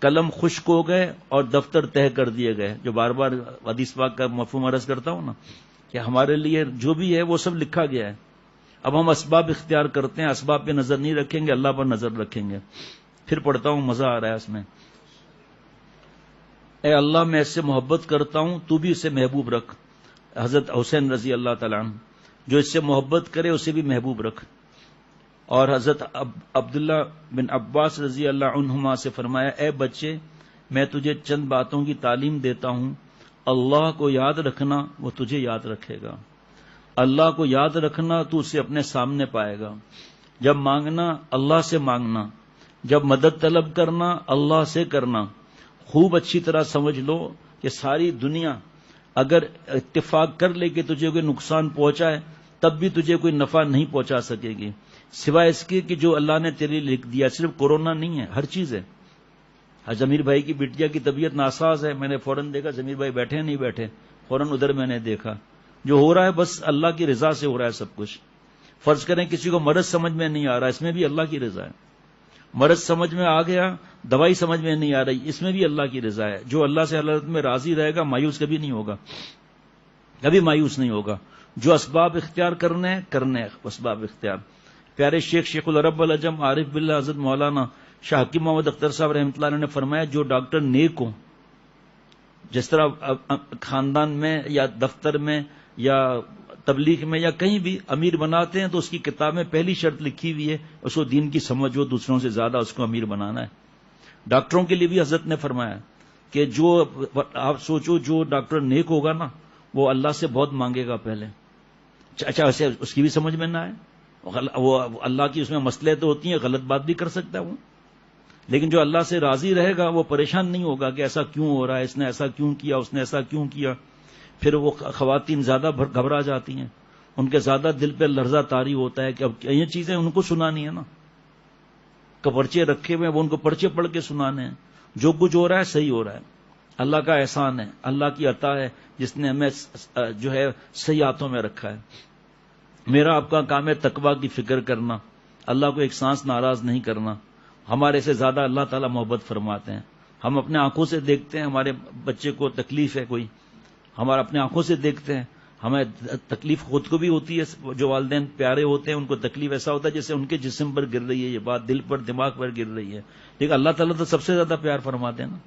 قلم خشک ہو گئے اور دفتر تہہ کر دیے گئے، جو بار بار حدیث پاک کا مفہوم عرض کرتا ہوں نا، کہ ہمارے لیے جو بھی ہے وہ سب لکھا گیا ہے۔ اب ہم اسباب اختیار کرتے ہیں، اسباب پہ نظر نہیں رکھیں گے، اللہ پر نظر رکھیں گے۔ پھر پڑھتا ہوں، مزہ آ رہا ہے اس میں۔ اے اللہ، میں اس سے محبت کرتا ہوں، تو بھی اسے محبوب رکھ۔ حضرت حسین رضی اللہ تعالیٰ عنہ، جو اس سے محبت کرے اسے بھی محبوب رکھ۔ اور حضرت عبداللہ بن عباس رضی اللہ عنہما سے فرمایا، اے بچے، میں تجھے چند باتوں کی تعلیم دیتا ہوں۔ اللہ کو یاد رکھنا، وہ تجھے یاد رکھے گا۔ اللہ کو یاد رکھنا تو اسے اپنے سامنے پائے گا۔ جب مانگنا اللہ سے مانگنا، جب مدد طلب کرنا اللہ سے کرنا۔ خوب اچھی طرح سمجھ لو کہ ساری دنیا اگر اتفاق کر لے کہ تجھے کوئی نقصان پہنچائے، تب بھی تجھے کوئی نفع نہیں پہنچا سکے گی، سوائے اس کے کہ جو اللہ نے تیرے لیے لکھ دیا۔ صرف کورونا نہیں ہے، ہر چیز ہے۔ ضمیر بھائی کی بٹیا کی طبیعت ناساز ہے، میں نے فوراً دیکھا ضمیر بھائی بیٹھے نہیں بیٹھے، فوراً ادھر میں نے دیکھا۔ جو ہو رہا ہے بس اللہ کی رضا سے ہو رہا ہے سب کچھ۔ فرض کریں کسی کو مرض سمجھ میں نہیں آ رہا، اس میں بھی اللہ کی رضا ہے۔ مرض سمجھ میں آ گیا، دوائی سمجھ میں نہیں آ رہی، اس میں بھی اللہ کی رضا ہے۔ جو اللہ سے حالت میں راضی رہے گا مایوس کبھی نہیں ہوگا، کبھی مایوس نہیں ہوگا۔ جو اسباب اختیار کرنے اسباب اختیار۔ پیارے شیخ العرب العجم عارف باللہ حضرت مولانا شاہ حکیم محمد اختر صاحب رحمۃ اللہ علیہ نے فرمایا، جو ڈاکٹر نیک ہوں، جس طرح خاندان میں یا دفتر میں یا تبلیغ میں یا کہیں بھی امیر بناتے ہیں تو اس کی کتاب میں پہلی شرط لکھی ہوئی ہے، اس کو دین کی سمجھ ہو، دوسروں سے زیادہ اس کو امیر بنانا ہے۔ ڈاکٹروں کے لیے بھی حضرت نے فرمایا کہ جو آپ سوچو جو ڈاکٹر نیک ہوگا نا، وہ اللہ سے بہت مانگے گا پہلے۔ اچھا ویسے اس کی بھی سمجھ میں نہ آئے، وہ اللہ کی اس میں مسئلے تو ہوتی ہیں، غلط بات بھی کر سکتا ہے وہ، لیکن جو اللہ سے راضی رہے گا وہ پریشان نہیں ہوگا کہ ایسا کیوں ہو رہا ہے، اس نے ایسا کیوں کیا، اس نے ایسا کیوں کیا۔ پھر وہ خواتین زیادہ گھبرا جاتی ہیں، ان کے زیادہ دل پہ لرزہ طاری ہوتا ہے کہ اب یہ چیزیں ان کو سنانی ہے نا، پرچے رکھے ہوئے وہ ان کو پرچے پڑھ کے سنانے ہیں۔ جو کچھ ہو رہا ہے صحیح ہو رہا ہے، اللہ کا احسان ہے، اللہ کی عطا ہے جس نے ہمیں جو ہے صحیح ہاتھوں میں رکھا ہے۔ میرا آپ کا کام ہے تقویٰ کی فکر کرنا، اللہ کو ایک سانس ناراض نہیں کرنا۔ ہمارے سے زیادہ اللہ تعالیٰ محبت فرماتے ہیں۔ ہم اپنے آنکھوں سے دیکھتے ہیں ہمارے بچے کو تکلیف ہے کوئی، ہمارا اپنے آنکھوں سے دیکھتے ہیں، ہمیں تکلیف خود کو بھی ہوتی ہے۔ جو والدین پیارے ہوتے ہیں ان کو تکلیف ایسا ہوتا ہے جیسے ان کے جسم پر گر رہی ہے یہ بات، دل پر دماغ پر گر رہی ہے، لیکن اللہ تعالیٰ تو سب سے زیادہ پیار فرماتے ہیں نا۔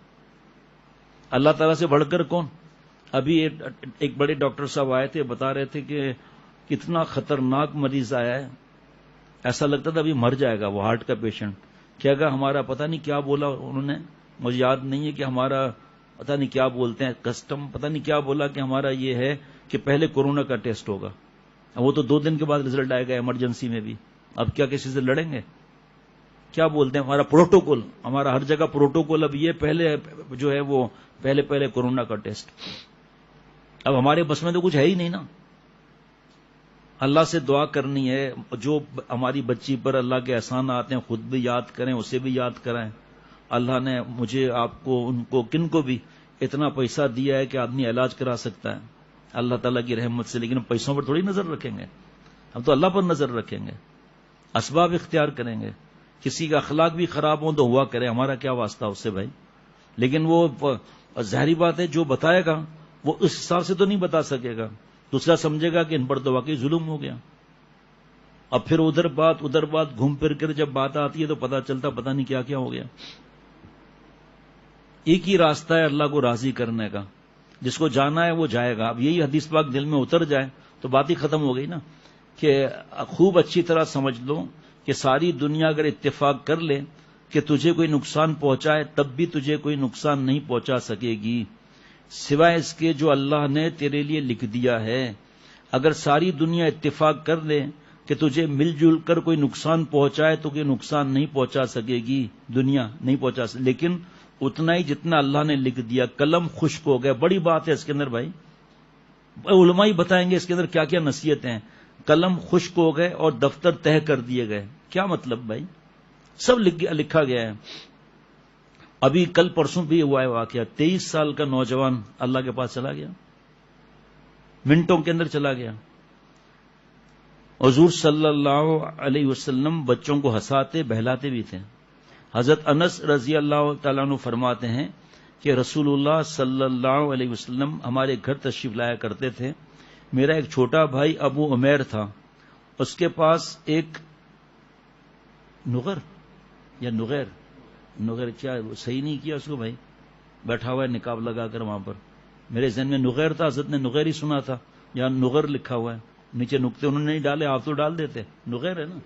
اللہ تعالیٰ سے بڑھ کر کون؟ ابھی ایک بڑے ڈاکٹر صاحب آئے تھے، بتا رہے تھے کہ کتنا خطرناک مریض آیا ہے، ایسا لگتا تھا ابھی مر جائے گا، وہ ہارٹ کا پیشنٹ۔ کیا کہا ہمارا پتہ نہیں کیا بولا انہوں نے، مجھے یاد نہیں ہے کہ ہمارا پتہ نہیں کیا بولتے ہیں، کسٹم پتہ نہیں کیا بولا کہ ہمارا یہ ہے کہ پہلے کورونا کا ٹیسٹ ہوگا، وہ تو 2 دن کے بعد رزلٹ آئے گا ایمرجنسی میں بھی۔ اب کیا کسی سے لڑیں گے؟ کیا بولتے ہیں ہمارا پروٹوکول، ہمارا ہر جگہ پروٹوکول اب یہ پہلے جو ہے وہ پہلے کورونا کا ٹیسٹ۔ اب ہمارے بس میں تو کچھ ہے ہی نہیں نا۔ اللہ سے دعا کرنی ہے، جو ہماری بچی پر اللہ کے احسانات ہیں خود بھی یاد کریں، اسے بھی یاد کرائیں۔ اللہ نے مجھے، آپ کو، ان کو، کن کو بھی اتنا پیسہ دیا ہے کہ آدمی علاج کرا سکتا ہے اللہ تعالیٰ کی رحمت سے، لیکن ہم پیسوں پر تھوڑی نظر رکھیں گے، ہم تو اللہ پر نظر رکھیں گے۔ اسباب اختیار کریں گے. کسی کا اخلاق بھی خراب ہو تو ہوا کرے، ہمارا کیا واسطہ اس سے بھائی. لیکن وہ ظاہری بات ہے جو بتائے گا وہ اس حساب سے تو نہیں بتا سکے گا. دوسرا سمجھے گا کہ ان پر تو واقعی ظلم ہو گیا. اب پھر ادھر بات گھوم پھر کر جب بات آتی ہے تو پتا چلتا پتہ نہیں کیا کیا ہو گیا. ایک ہی راستہ ہے اللہ کو راضی کرنے کا، جس کو جانا ہے وہ جائے گا. اب یہی حدیث پاک دل میں اتر جائے تو بات ہی ختم ہو گئی نا. کہ خوب اچھی طرح سمجھ لو کہ ساری دنیا اگر اتفاق کر لے کہ تجھے کوئی نقصان پہنچائے تب بھی تجھے کوئی نقصان نہیں پہنچا سکے گی سوائے اس کے جو اللہ نے تیرے لیے لکھ دیا ہے. اگر ساری دنیا اتفاق کر لے کہ تجھے مل جل کر کوئی نقصان پہنچائے تو کوئی نقصان نہیں پہنچا سکے گی دنیا، نہیں پہنچا سکے. لیکن اتنا ہی جتنا اللہ نے لکھ دیا. قلم خشک ہو گیا، بڑی بات ہے اس کے اندر بھائی. علماء ہی بتائیں گے اس کے اندر کیا کیا نصیحتیں ہیں. قلم خشک ہو گئے اور دفتر تہہ کر دیے گئے. کیا مطلب بھائی؟ سب لکھا گیا ہے. ابھی کل پرسوں بھی ہوا ہے واقعہ. 23 سال کا نوجوان اللہ کے پاس چلا گیا، منٹوں کے اندر چلا گیا. حضور صلی اللہ علیہ وسلم بچوں کو ہنساتے بہلاتے بھی تھے. حضرت انس رضی اللہ تعالیٰ عنہ فرماتے ہیں کہ رسول اللہ صلی اللہ علیہ وسلم ہمارے گھر تشریف لایا کرتے تھے. میرا ایک چھوٹا بھائی ابو عمیر تھا، اس کے پاس ایک نغیر کیا صحیح نہیں کیا اس کو بھائی، بیٹھا ہوا ہے نقاب لگا کر وہاں پر. میرے ذہن میں نغیر تھا، حضرت نے نغیر ہی سنا تھا. یہاں نغر لکھا ہوا ہے، نیچے نقطے انہوں نے نہیں ڈالے، آپ تو ڈال دیتے. نغیر ہے نا،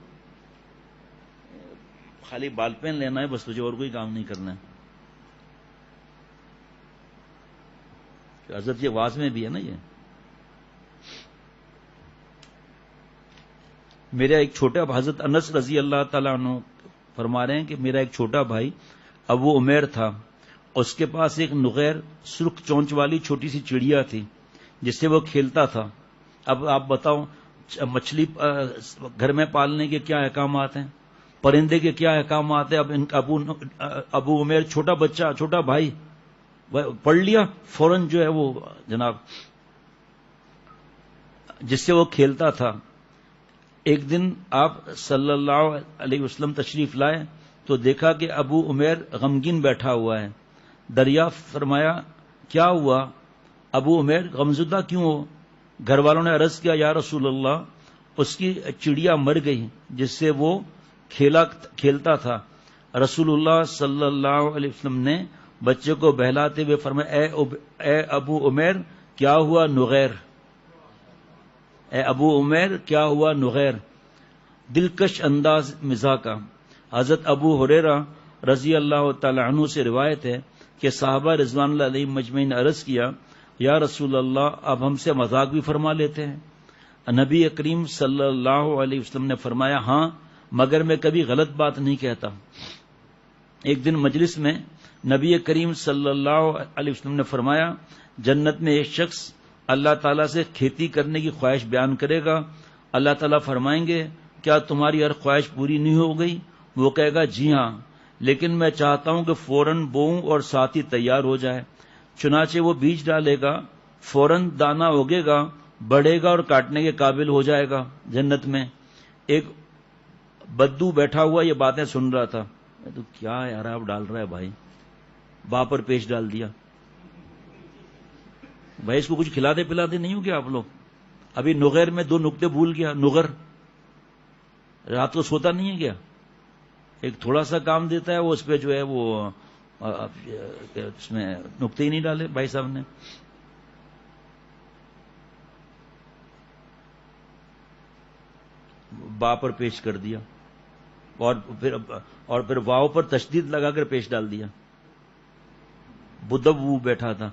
خالی بال پین لینا ہے بس، تجھے اور کوئی کام نہیں کرنا ہے. حضرت یہ واز میں بھی ہے نا. یہ میرا ایک چھوٹا حضرت انس رضی اللہ تعالیٰ عنہ فرما رہے ہیں کہ میرا ایک چھوٹا بھائی ابو عمیر تھا، اس کے پاس ایک نغیر سرخ چونچ والی چھوٹی سی چڑیا تھی جس سے وہ کھیلتا تھا. اب آپ بتاؤ مچھلی گھر میں پالنے کے کیا احکامات ہیں، پرندے کے کیا احکامات ہیں. اب ابو عمیر چھوٹا بچہ، چھوٹا بھائی پڑھ لیا فوراً جو ہے وہ جناب جس سے وہ کھیلتا تھا. ایک دن آپ صلی اللہ علیہ وسلم تشریف لائے تو دیکھا کہ ابو عمیر غمگین بیٹھا ہوا ہے. دریافت فرمایا کیا ہوا ابو عمیر غمزدہ کیوں ہو؟ گھر والوں نے عرض کیا یا رسول اللہ اس کی چڑیا مر گئی جس سے وہ کھیلتا تھا. رسول اللہ صلی اللہ علیہ وسلم نے بچے کو بہلاتے ہوئے فرمایا اے ابو عمیر کیا ہوا نغیر، اے ابو عمیر کیا ہوا نغیر. دلکش انداز مزاح کا. حضرت ابو ہریرہ رضی اللہ تعالی عنہ سے روایت ہے کہ صحابہ رضوان اللہ علیہ مجمعین نے عرض کیا یا رسول اللہ اب ہم سے مذاق بھی فرما لیتے ہیں. نبی کریم صلی اللہ علیہ وسلم نے فرمایا ہاں مگر میں کبھی غلط بات نہیں کہتا. ایک دن مجلس میں نبی کریم صلی اللہ علیہ وسلم نے فرمایا جنت میں ایک شخص اللہ تعالیٰ سے کھیتی کرنے کی خواہش بیان کرے گا. اللہ تعالیٰ فرمائیں گے کیا تمہاری ہر خواہش پوری نہیں ہو گئی؟ وہ کہے گا جی ہاں لیکن میں چاہتا ہوں کہ فوراً بوؤں اور ساتھ ہی تیار ہو جائے. چنانچہ وہ بیج ڈالے گا، فوراً دانہ اگے گا، بڑھے گا اور کاٹنے کے قابل ہو جائے گا. جنت میں ایک بدو بیٹھا ہوا یہ باتیں سن رہا تھا. تو کیا یار آپ ڈال رہا ہے بھائی، باں پر پیش ڈال دیا. بھائی اس کو کچھ کھلاتے پلاتے نہیں ہو کیا آپ لوگ؟ ابھی نغیر میں 2 نقطے بھول گیا. نغر رات کو سوتا نہیں ہے کیا؟ ایک تھوڑا سا کام دیتا ہے وہ اس پہ جو ہے وہ اس میں نقطے ہی نہیں ڈالے بھائی صاحب نے. با پر پیش کر دیا اور پھر واؤ پر تشدید لگا کر پیش ڈال دیا. بدب وہ بیٹھا تھا.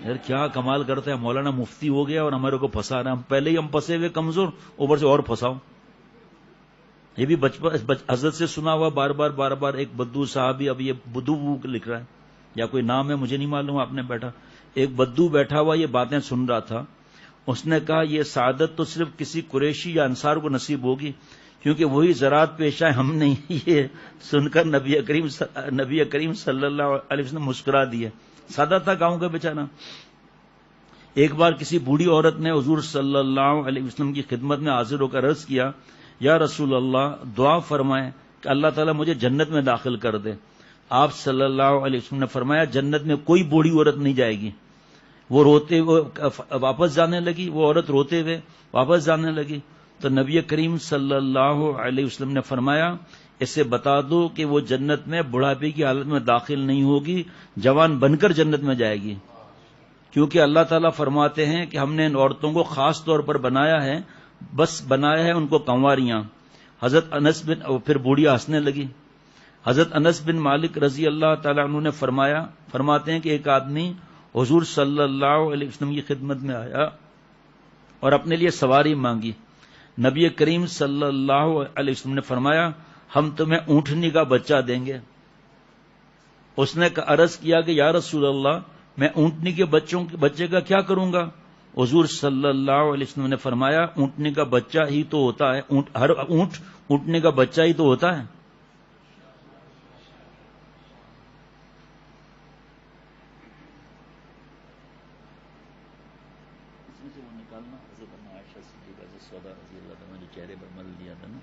یار کیا کمال کرتا ہے مولانا، مفتی ہو گیا اور ہمارے کو پھنسا رہا. پہلے ہی ہم پھنسے ہوئے کمزور، اوپر سے اور پھنساؤ. یہ بھی حضرت سے سنا ہوا بار بار. ایک بدو صاحبی اب یہ بدو لکھ رہا ہے یا کوئی نام ہے مجھے نہیں معلوم. آپ نے بیٹھا ایک بدو بیٹھا ہوا یہ باتیں سن رہا تھا. اس نے کہا یہ سعادت تو صرف کسی قریشی یا انصار کو نصیب ہوگی کیونکہ وہی زراعت پیشہ ہے، ہم نہیں. یہ سن کر نبی کریم صلی اللہ علیہ وسلم مسکرا دیے. سادہ تھا گاؤں کا بیچارہ. ایک بار کسی بوڑھی عورت نے حضور صلی اللہ علیہ وسلم کی خدمت میں حاضر ہو کر عرض کیا یا رسول اللہ دعا فرمائیں کہ اللہ تعالیٰ مجھے جنت میں داخل کر دے. آپ صلی اللہ علیہ وسلم نے فرمایا جنت میں کوئی بوڑھی عورت نہیں جائے گی. وہ روتے ہوئے واپس جانے لگی، وہ عورت روتے ہوئے واپس جانے لگی. تو نبی کریم صلی اللہ علیہ وسلم نے فرمایا اسے بتا دو کہ وہ جنت میں بڑھاپے کی حالت میں داخل نہیں ہوگی، جوان بن کر جنت میں جائے گی. کیونکہ اللہ تعالیٰ فرماتے ہیں کہ ہم نے ان عورتوں کو خاص طور پر بنایا ہے، بس بنایا ہے ان کو کنواریاں. حضرت انس بن پھر بوڑھیا ہنسنے لگی. حضرت انس بن مالک رضی اللہ تعالیٰ عنہ نے فرماتے ہیں کہ ایک آدمی حضور صلی اللہ علیہ وسلم کی خدمت میں آیا اور اپنے لیے سواری مانگی. نبی کریم صلی اللہ علیہ وسلم نے فرمایا ہم تمہیں اونٹنی کا بچہ دیں گے. اس نے عرض کیا کہ یا رسول اللہ میں اونٹنی کے بچے کا کیا کروں گا؟ حضور صلی اللہ علیہ وسلم نے فرمایا اونٹنی کا بچہ ہی تو ہوتا ہے، ہر اونٹ اونٹنی کا بچہ ہی تو ہوتا ہے. چہرے پر مل دیا تھا نا.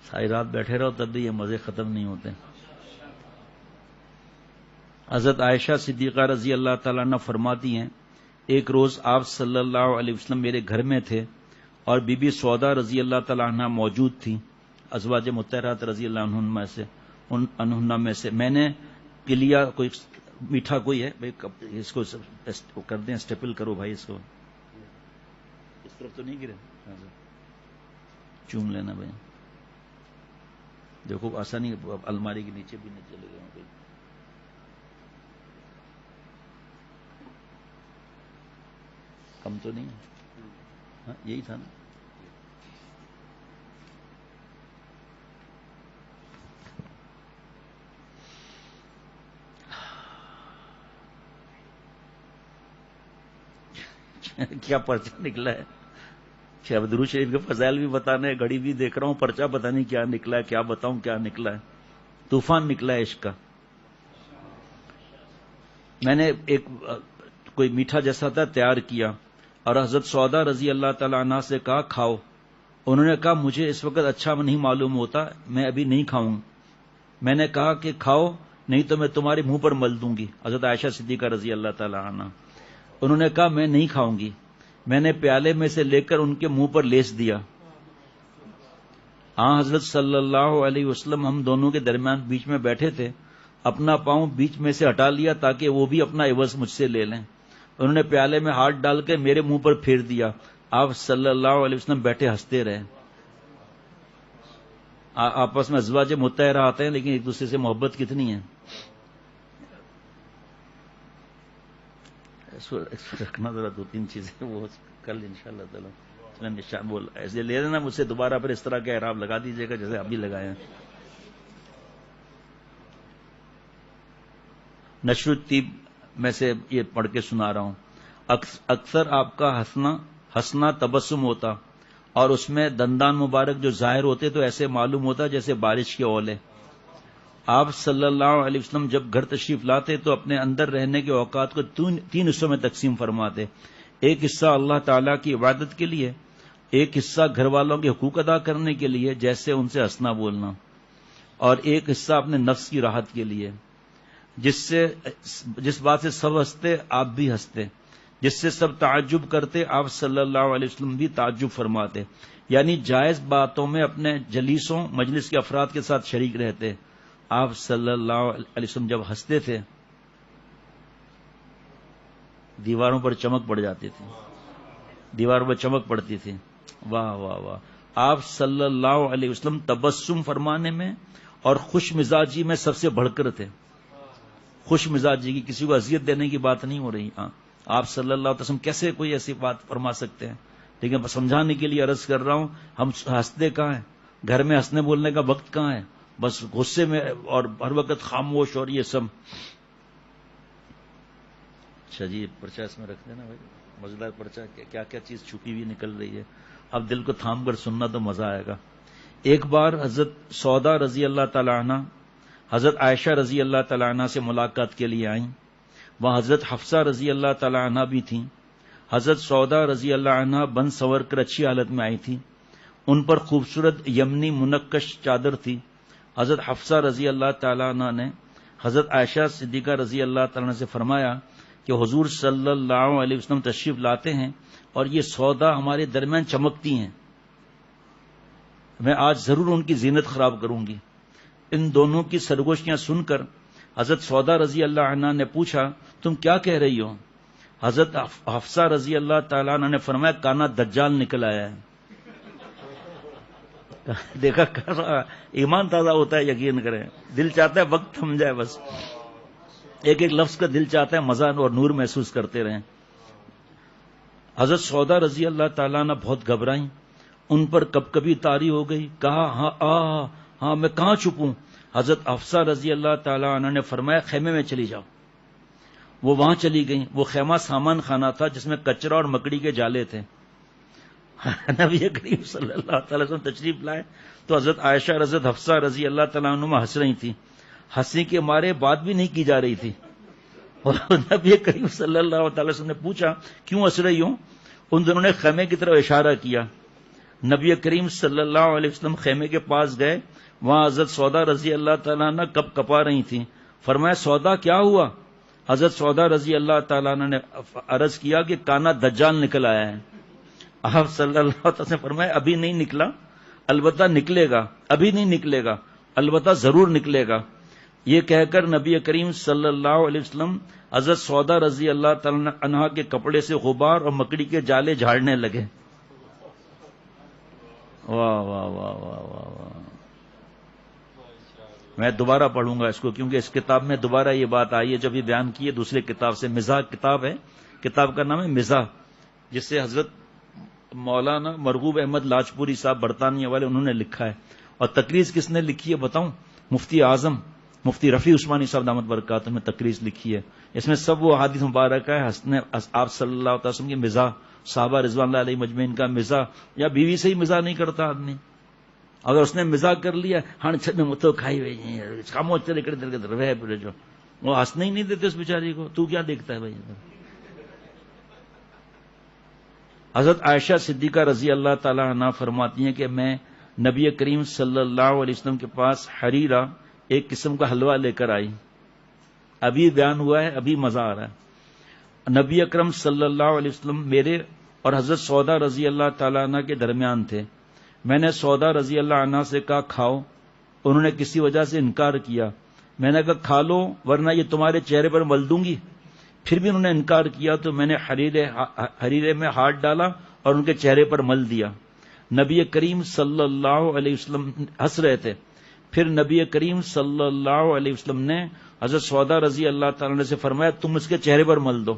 ساری رات بیٹھے رہو تب بھی یہ مزے ختم نہیں ہوتے. حضرت عائشہ صدیقہ رضی اللہ تعالیٰ عنہ فرماتی ہیں ایک روز آپ صلی اللہ علیہ وسلم میرے گھر میں تھے اور بی بی سودا رضی اللہ تعالیٰ عنہ موجود تھی، ازواج مطہرات رضی اللہ عنہن میں سے. میں نے پلیا کوئی میٹھا کوئی ہے بھائی، اس کو کر دیں، اسٹیپل کرو بھائی، اس کو اس طرف تو نہیں گرے، چوم لینا بھائی. دیکھو آسانی الماری کے نیچے بھی نہیں چلے گئے. کم تو نہیں، ہاں یہی تھا نا. کیا پرچہ نکلا ہے؟ درود شریف کے فضائل بھی بتانے، گھڑی بھی دیکھ رہا ہوں، پرچہ پتہ نہیں کیا نکلا ہے، کیا بتاؤں کیا نکلا ہے. طوفان نکلا ہے عشق کا. میں نے ایک کوئی میٹھا جیسا تھا تیار کیا اور حضرت سودا رضی اللہ تعالی عنہ سے کہا کھاؤ. انہوں نے کہا مجھے اس وقت اچھا نہیں معلوم ہوتا، میں ابھی نہیں کھاؤں. میں نے کہا کہ کھاؤ نہیں تو میں تمہارے منہ پر مل دوں گی. حضرت عائشہ صدیقہ رضی اللہ تعالی عنہ، انہوں نے کہا میں نہیں کھاؤں گی. میں نے پیالے میں سے لے کر ان کے منہ پر لیس دیا. ہاں حضرت صلی اللہ علیہ وسلم ہم دونوں کے درمیان بیچ میں بیٹھے تھے، اپنا پاؤں بیچ میں سے ہٹا لیا تاکہ وہ بھی اپنا عوض مجھ سے لے لیں. انہوں نے پیالے میں ہاتھ ڈال کے میرے منہ پر پھیر دیا. آپ صلی اللہ علیہ وسلم بیٹھے ہنستے رہے. آپس میں ازواج مطہرہ آتے ہیں لیکن ایک دوسرے سے محبت کتنی ہے. رکھنا ذرا دو تین چیزیں وہ کل انشاءاللہ تعالی نشان بول ایسے لے لینا مجھ سے، دوبارہ پھر اس طرح کا اعراب لگا دیجیے گا جیسے ابھی لگائے ہیں. نشر الطیب میں سے یہ پڑھ کے سنا رہا ہوں. اکثر آپ کا ہنسنا تبسم ہوتا اور اس میں دندان مبارک جو ظاہر ہوتے تو ایسے معلوم ہوتا جیسے بارش کے اولے. آپ صلی اللہ علیہ وسلم جب گھر تشریف لاتے تو اپنے اندر رہنے کے اوقات کو 3 حصوں میں تقسیم فرماتے. ایک حصہ اللہ تعالیٰ کی عبادت کے لیے، ایک حصہ گھر والوں کے حقوق ادا کرنے کے لیے جیسے ان سے ہنسنا بولنا، اور ایک حصہ اپنے نفس کی راحت کے لیے. جس بات سے سب ہنستے آپ بھی ہنستے، جس سے سب تعجب کرتے آپ صلی اللہ علیہ وسلم بھی تعجب فرماتے. یعنی جائز باتوں میں اپنے جلیسوں مجلس کے افراد کے ساتھ شریک رہتے. آپ صلی اللہ علیہ وسلم جب ہنستے تھے دیواروں پر چمک پڑ جاتی تھی، دیواروں پر چمک پڑتی تھی. واہ واہ واہ. آپ صلی اللہ علیہ وسلم تبسم فرمانے میں اور خوش مزاجی میں سب سے بڑھ کر تھے. خوش مزاجی کی، کسی کو اذیت دینے کی بات نہیں ہو رہی. ہاں آپ صلی اللہ علیہ وسلم کیسے کوئی ایسی بات فرما سکتے ہیں؟ لیکن میں سمجھانے کے لیے عرض کر رہا ہوں، ہم ہنستے کہاں ہیں؟ گھر میں ہنسنے بولنے کا وقت کہاں ہے؟ بس غصے میں اور ہر وقت خاموش اور یہ سب. اچھا جی، پرچہ اس میں رکھ دینا بھائی، مزیدار پرچہ، کیا کیا چیز چھپی ہوئی نکل رہی ہے. اب دل کو تھام کر سننا تو مزہ آئے گا. ایک بار حضرت سودا رضی اللہ تعالی عنہ حضرت عائشہ رضی اللہ تعالی عنہ سے ملاقات کے لیے آئیں. وہاں حضرت حفصہ رضی اللہ تعالی عنہ بھی تھیں. حضرت سودا رضی اللہ عنہ بن سور کر اچھی حالت میں آئی تھی. ان پر خوبصورت یمنی منقش چادر تھی. حضرت حفصہ رضی اللہ تعالی عنہ نے حضرت عائشہ صدیقہ رضی اللہ تعالی عنہ سے فرمایا کہ حضور صلی اللہ علیہ وسلم تشریف لاتے ہیں اور یہ سودا ہمارے درمیان چمکتی ہیں، میں آج ضرور ان کی زینت خراب کروں گی. ان دونوں کی سرگوشیاں سن کر حضرت سودا رضی اللہ عنہ نے پوچھا تم کیا کہہ رہی ہو؟ حضرت حفصہ رضی اللہ تعالیٰ عنہ نے فرمایا کانا دجال نکل آیا ہے. دیکھا ایمان تازہ ہوتا ہے، یقین کریں. دل چاہتا ہے وقت تھم جائے، بس ایک ایک لفظ کا دل چاہتا ہے مزہ اور نور محسوس کرتے رہیں. حضرت سودا رضی اللہ تعالیٰ عنہ بہت گھبرائیں، ان پر کب کبھی طاری ہو گئی. کہا ہاں میں کہاں چھپوں؟ حضرت حفصہ رضی اللہ تعالیٰ عنہ نے فرمایا خیمے میں چلی جاؤ. وہ وہاں چلی گئیں. وہ خیمہ سامان خانہ تھا جس میں کچرا اور مکڑی کے جالے تھے. نبی کریم صلی اللہ تعالی وسلم تشریف لائے تو حضرت عائشہ حضرت حفصہ رضی اللہ تعالیٰ عنہ ہنس رہی تھی. ہنسی کے مارے بات بھی نہیں کی جا رہی تھی. اور نبی کریم صلی اللہ تعالی وسلم نے پوچھا کیوں ہنس رہی ہوں؟ ان دونوں نے خیمے کی طرف اشارہ کیا. نبی کریم صلی اللہ علیہ وسلم خیمے کے پاس گئے. وہاں حضرت سودا رضی اللہ تعالیٰ عنہ کپ کپا رہی تھیں. فرمایا سودا کیا ہوا؟ حضرت سودا رضی اللہ تعالیٰ عنہ نے عرض کیا کہ کانا دجال نکل آیا ہے. آپ صلی اللہ علیہ وسلم نے فرمایا ابھی نہیں نکلا، البتہ نکلے گا. ابھی نہیں نکلے گا، البتہ ضرور نکلے گا. یہ کہہ کر نبی کریم صلی اللہ علیہ وسلم حضرت سودا رضی اللہ تعالیٰ عنہ کے کپڑے سے غبار اور مکڑی کے جالے جھاڑنے لگے. واہ واہ واہ واہ واہ واہ. میں دوبارہ پڑھوں گا اس کو کیونکہ اس کتاب میں دوبارہ یہ بات آئی ہے، جب یہ بیان کی ہے دوسرے کتاب سے. مزاح کتاب ہے، کتاب کا نام ہے مزاح، جس سے حضرت مولانا مرغوب احمد لاجپوری صاحب برطانیہ والے انہوں نے لکھا ہے. اور تقریر کس نے لکھی ہے بتاؤں؟ مفتی اعظم مفتی رفیع عثمانی صاحب دامت برکاتہ میں تقریر لکھی ہے. اس میں سب وہ حدیث مبارکہ ہے آپ صلی اللہ علیہ وسلم کی مزاح، صحابہ رضوان اللہ علیہ مجمعین کا مزاح. یا بیوی سے ہی مزاح نہیں کرتا آدمی، اگر اس نے مزاح کر لیا ہن چھت میں متو کھائی ہوئی خاموش چلے کڑے دل کے رہے پڑے جو وہ ہنسنے ہی نہیں دیتے اس بیچاری کو. تو کیا دیکھتا ہے بھائی؟ حضرت عائشہ صدیقہ رضی اللہ تعالی عنہ فرماتی ہیں کہ میں نبی کریم صلی اللہ علیہ وسلم کے پاس حریرہ ایک قسم کا حلوہ لے کر آئی. ابھی بیان ہوا ہے، ابھی مزہ آ رہا ہے. نبی اکرم صلی اللہ علیہ وسلم میرے اور حضرت سودا رضی اللہ تعالی عنہ کے درمیان تھے. میں نے سودا رضی اللہ عنہ سے کہا کھاؤ. انہوں نے کسی وجہ سے انکار کیا. میں نے کہا کھا لو ورنہ یہ تمہارے چہرے پر مل دوں گی. پھر بھی انہوں نے انکار کیا تو میں نے حریرے میں ہاتھ ڈالا اور ان کے چہرے پر مل دیا. نبی کریم صلی اللہ علیہ وسلم ہنس رہے تھے. پھر نبی کریم صلی اللہ علیہ وسلم نے حضرت سودا رضی اللہ تعالی عنہ سے فرمایا تم اس کے چہرے پر مل دو،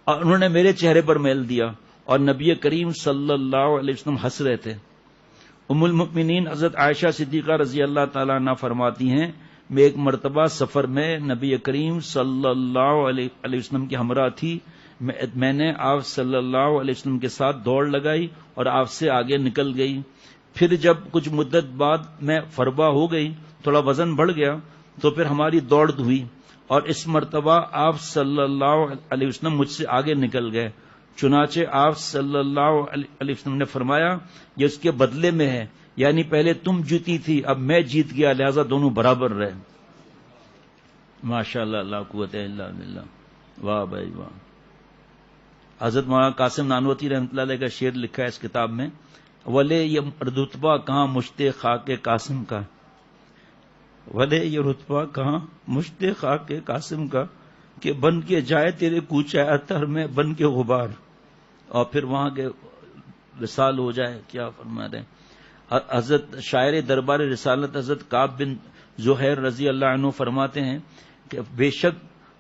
اور انہوں نے میرے چہرے پر میل دیا اور نبی کریم صلی اللہ علیہ وسلم ہنس رہے تھے. ام المؤمنین حضرت عائشہ صدیقہ رضی اللہ تعالی عنہ فرماتی ہیں میں ایک مرتبہ سفر میں نبی کریم صلی اللہ علیہ وسلم کی ہمراہ تھی. میں نے آپ صلی اللہ علیہ وسلم کے ساتھ دوڑ لگائی اور آپ سے آگے نکل گئی. پھر جب کچھ مدت بعد میں فربا ہو گئی، تھوڑا وزن بڑھ گیا تو پھر ہماری دوڑ ہوئی اور اس مرتبہ آپ صلی اللہ علیہ وسلم مجھ سے آگے نکل گئے. چنانچہ آپ صلی اللہ علیہ وسلم نے فرمایا یہ اس کے بدلے میں ہے، یعنی پہلے تم جیتی تھی اب میں جیت گیا، لہذا دونوں برابر رہے. ماشاء اللہ، لا قوت الا باللہ. واہ بھائی واہ. حضرت مولانا قاسم نانوتی رحمۃ اللہ علیہ کا شعر لکھا ہے اس کتاب میں، ولے یہ رتبہ کہاں مشت خاک قاسم کا، ولے یہ رتبہ کہاں مشت خاک قاسم کا، کہ بن کے جائے تیرے کوچہ اتر میں بن کے غبار. اور پھر وہاں کے رسال ہو جائے. کیا فرما رہے ہیں حضرت شاعر دربار رسالت حضرت کعب بن زہیر رضی اللہ عنہ فرماتے ہیں کہ بے شک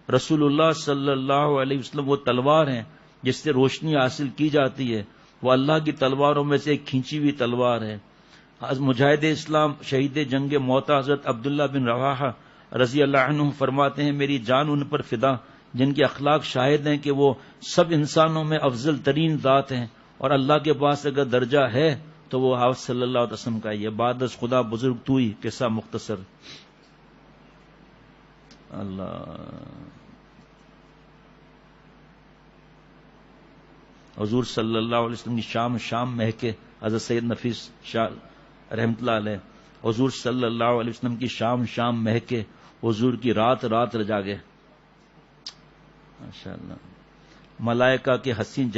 رسول اللہ صلی اللہ علیہ وسلم وہ تلوار ہیں جس سے روشنی حاصل کی جاتی ہے، وہ اللہ کی تلواروں میں سے ایک کھینچی ہوئی تلوار ہے۔ مجاہد اسلام شہید جنگ موتا حضرت عبداللہ بن رواحہ رضی اللہ عنہ فرماتے ہیں میری جان ان پر فدا جن کے اخلاق شاہد ہیں کہ وہ سب انسانوں میں افضل ترین ذات ہیں، اور اللہ کے پاس اگر درجہ ہے تو وہ حافظ صلی اللہ علیہ وسلم کا یہ بعد از خدا بزرگ تو ہی قصہ مختصر۔ اللہ حضور صلی اللہ علیہ وسلم کی شام مہکے، حضرت سید نفیس شاہ رحمت اللہ علیہ، حضور صلی اللہ علیہ وسلم کی شام مہکے، حضور کی رات جاگے، ماشاءاللہ۔ ملائکہ کے حسین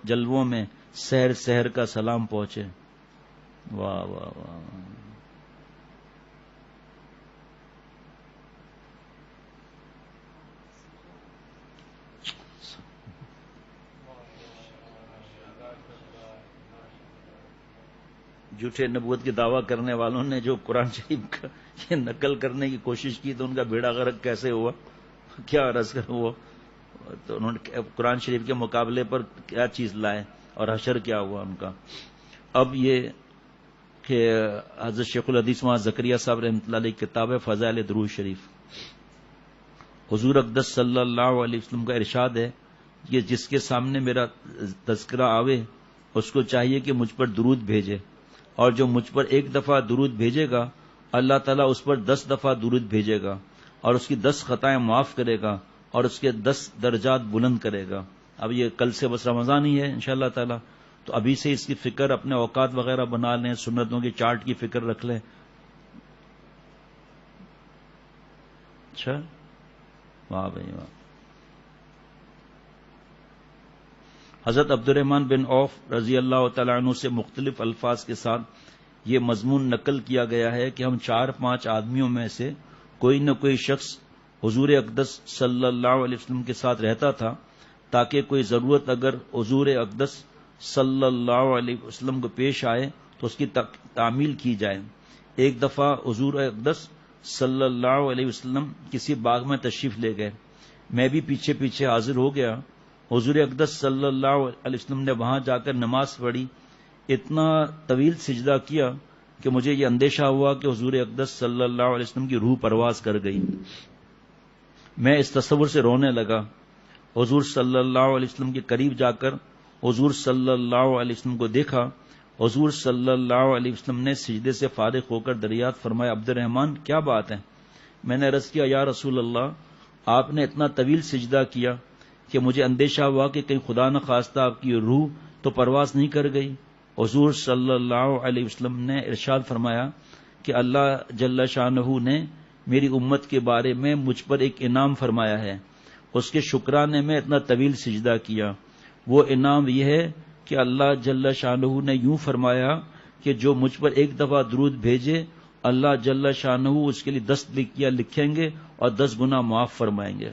جلووں میں سحر کا سلام پہنچے، واہ واہ واہ۔ جھوٹے نبوت کی دعویٰ کرنے والوں نے جو قرآن شریف کا یہ نقل کرنے کی کوشش کی تو ان کا بیڑا غرق کیسے ہوا، کیا عرض ہوا، تو انہوں نے قرآن شریف کے مقابلے پر کیا چیز لائے اور حشر کیا ہوا ان کا۔ اب یہ کہ حضرت شیخ الحدیث وہاں زکریا صاحب رحمۃ اللہ علیہ کتاب ہے فضائل درود شریف، حضور اقدس صلی اللہ علیہ وسلم کا ارشاد ہے کہ جس کے سامنے میرا تذکرہ آوے اس کو چاہیے کہ مجھ پر درود بھیجے، اور جو مجھ پر ایک دفعہ درود بھیجے گا اللہ تعالیٰ اس پر 10 دفعہ درود بھیجے گا اور اس کی 10 خطائیں معاف کرے گا اور اس کے 10 درجات بلند کرے گا۔ اب یہ کل سے بس رمضان ہی ہے انشاءاللہ تعالیٰ، تو ابھی سے اس کی فکر، اپنے اوقات وغیرہ بنا لیں، سنتوں کی چارٹ کی فکر رکھ لیں۔ اچھا، واہ بھائی واہ۔ حضرت عبد الرحمن بن عوف رضی اللہ تعالیٰ عنہ سے مختلف الفاظ کے ساتھ یہ مضمون نقل کیا گیا ہے کہ ہم 4-5 آدمیوں میں سے کوئی نہ کوئی شخص حضور اقدس صلی اللہ علیہ وسلم کے ساتھ رہتا تھا تاکہ کوئی ضرورت اگر حضور اقدس صلی اللہ علیہ وسلم کو پیش آئے تو اس کی تعمیل کی جائے۔ ایک دفعہ حضور اقدس صلی اللہ علیہ وسلم کسی باغ میں تشریف لے گئے، میں بھی پیچھے پیچھے حاضر ہو گیا۔ حضور اقدس صلی اللہ علیہ وسلم نے وہاں جا کر نماز پڑھی، اتنا طویل سجدہ کیا کہ مجھے یہ اندیشہ ہوا کہ حضور اقدس صلی اللہ علیہ وسلم کی روح پرواز کر گئی۔ میں اس تصور سے رونے لگا۔ حضور صلی اللہ علیہ وسلم کے قریب جا کر حضور صلی اللہ علیہ وسلم کو دیکھا۔ حضور صلی اللہ علیہ وسلم نے سجدے سے فارغ ہو کر دریافت فرمایا، عبد الرحمن کیا بات ہے؟ میں نے عرض کیا، یا رسول اللہ، آپ نے اتنا طویل سجدہ کیا کہ مجھے اندیشہ ہوا کہ کہیں خدا نہ خواستہ آپ کی روح تو پرواز نہیں کر گئی۔ حضور صلی اللہ علیہ وسلم نے ارشاد فرمایا کہ اللہ جل شانہ نے میری امت کے بارے میں مجھ پر ایک انعام فرمایا ہے، اس کے شکرانے میں اتنا طویل سجدہ کیا۔ وہ انعام یہ ہے کہ اللہ جل شانہ نے یوں فرمایا کہ جو مجھ پر ایک دفعہ درود بھیجے اللہ جل شانہ اس کے لیے 10 نیکیاں لکھیں گے اور 10 گناہ معاف فرمائیں گے۔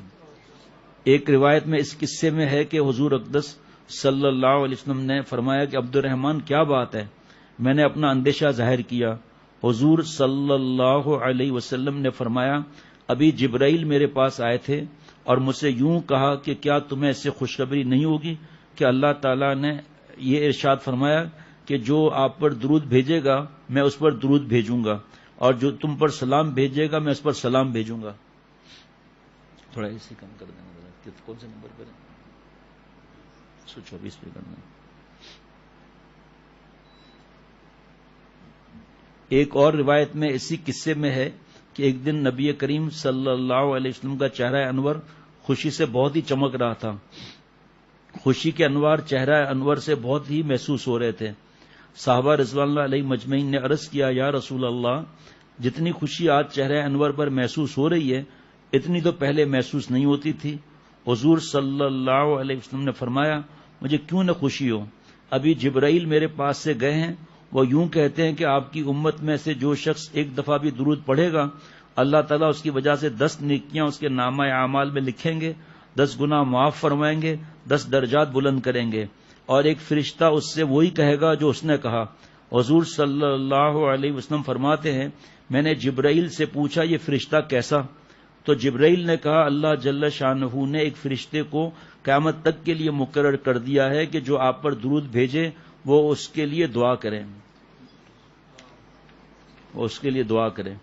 ایک روایت میں اس قصے میں ہے کہ حضور اقدس صلی اللہ علیہ وسلم نے فرمایا کہ عبد الرحمن کیا بات ہے؟ میں نے اپنا اندیشہ ظاہر کیا۔ حضور صلی اللہ علیہ وسلم نے فرمایا، ابھی جبرائیل میرے پاس آئے تھے اور مجھ سے یوں کہا کہ کیا تمہیں اس سے خوشخبری نہیں ہوگی کہ اللہ تعالیٰ نے یہ ارشاد فرمایا کہ جو آپ پر درود بھیجے گا میں اس پر درود بھیجوں گا، اور جو تم پر سلام بھیجے گا میں اس پر سلام بھیجوں گا۔ تھوڑا اسی کم کر دینا، کون سے نمبر پر 124 پہ کرنا۔ ایک اور روایت میں اسی قصے میں ہے کہ ایک دن نبی کریم صلی اللہ علیہ وسلم کا چہرہ انور خوشی سے بہت ہی چمک رہا تھا۔ خوشی کے انوار چہرہ انور سے بہت ہی محسوس ہو رہے تھے۔ صحابہ رضوان اللہ علیہ مجمعین نے عرض کیا، یا رسول اللہ، جتنی خوشی آج چہرہ انور پر محسوس ہو رہی ہے اتنی تو پہلے محسوس نہیں ہوتی تھی۔ حضور صلی اللہ علیہ وسلم نے فرمایا، مجھے کیوں نہ خوشی ہو، ابھی جبرائیل میرے پاس سے گئے ہیں، وہ یوں کہتے ہیں کہ آپ کی امت میں سے جو شخص ایک دفعہ بھی درود پڑھے گا اللہ تعالیٰ اس کی وجہ سے 10 نیکیاں اس کے نامہ اعمال میں لکھیں گے، 10 گناہ معاف فرمائیں گے، 10 درجات بلند کریں گے، اور ایک فرشتہ اس سے وہی کہے گا جو اس نے کہا۔ حضور صلی اللہ علیہ وسلم فرماتے ہیں، میں نے جبرائیل سے پوچھا یہ فرشتہ کیسا؟ تو جبرائیل نے کہا اللہ جل شانہ نے ایک فرشتے کو قیامت تک کے لیے مقرر کر دیا ہے کہ جو آپ پر درود بھیجے وہ اس کے لیے دعا کریں، وہ اس کے لیے دعا کریں۔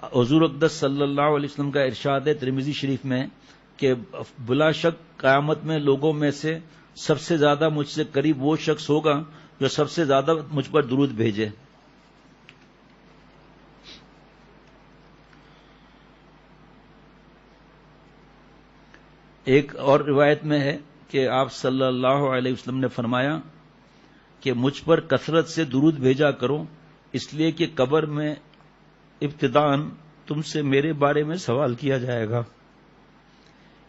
حضور اقدس صلی اللہ علیہ وسلم کا ارشاد ہے ترمذی شریف میں کہ بلا شک قیامت میں لوگوں میں سے سب سے زیادہ مجھ سے قریب وہ شخص ہوگا جو سب سے زیادہ مجھ پر درود بھیجے۔ ایک اور روایت میں ہے کہ آپ صلی اللہ علیہ وسلم نے فرمایا کہ مجھ پر کثرت سے درود بھیجا کرو، اس لیے کہ قبر میں ابتداً تم سے میرے بارے میں سوال کیا جائے گا۔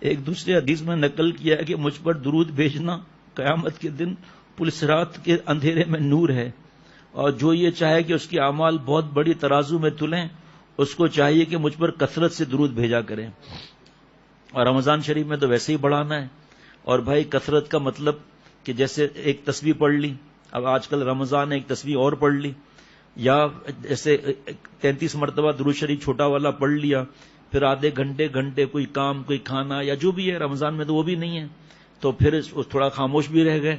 ایک دوسرے حدیث میں نقل کیا ہے کہ مجھ پر درود بھیجنا قیامت کے دن پولیس رات کے اندھیرے میں نور ہے، اور جو یہ چاہے کہ اس کے اعمال بہت بڑی ترازو میں تلیں، اس کو چاہیے کہ مجھ پر کثرت سے درود بھیجا کریں۔ اور رمضان شریف میں تو ویسے ہی بڑھانا ہے۔ اور بھائی کثرت کا مطلب کہ جیسے ایک تسبیح پڑھ لی، اب آج کل رمضان ایک تسبیح اور پڑھ لی، یا جیسے 33 مرتبہ درود شریف چھوٹا والا پڑھ لیا، پھر آدھے گھنٹے کوئی کام کوئی کھانا یا جو بھی ہے، رمضان میں تو وہ بھی نہیں ہے، تو پھر تھوڑا خاموش بھی رہ گئے۔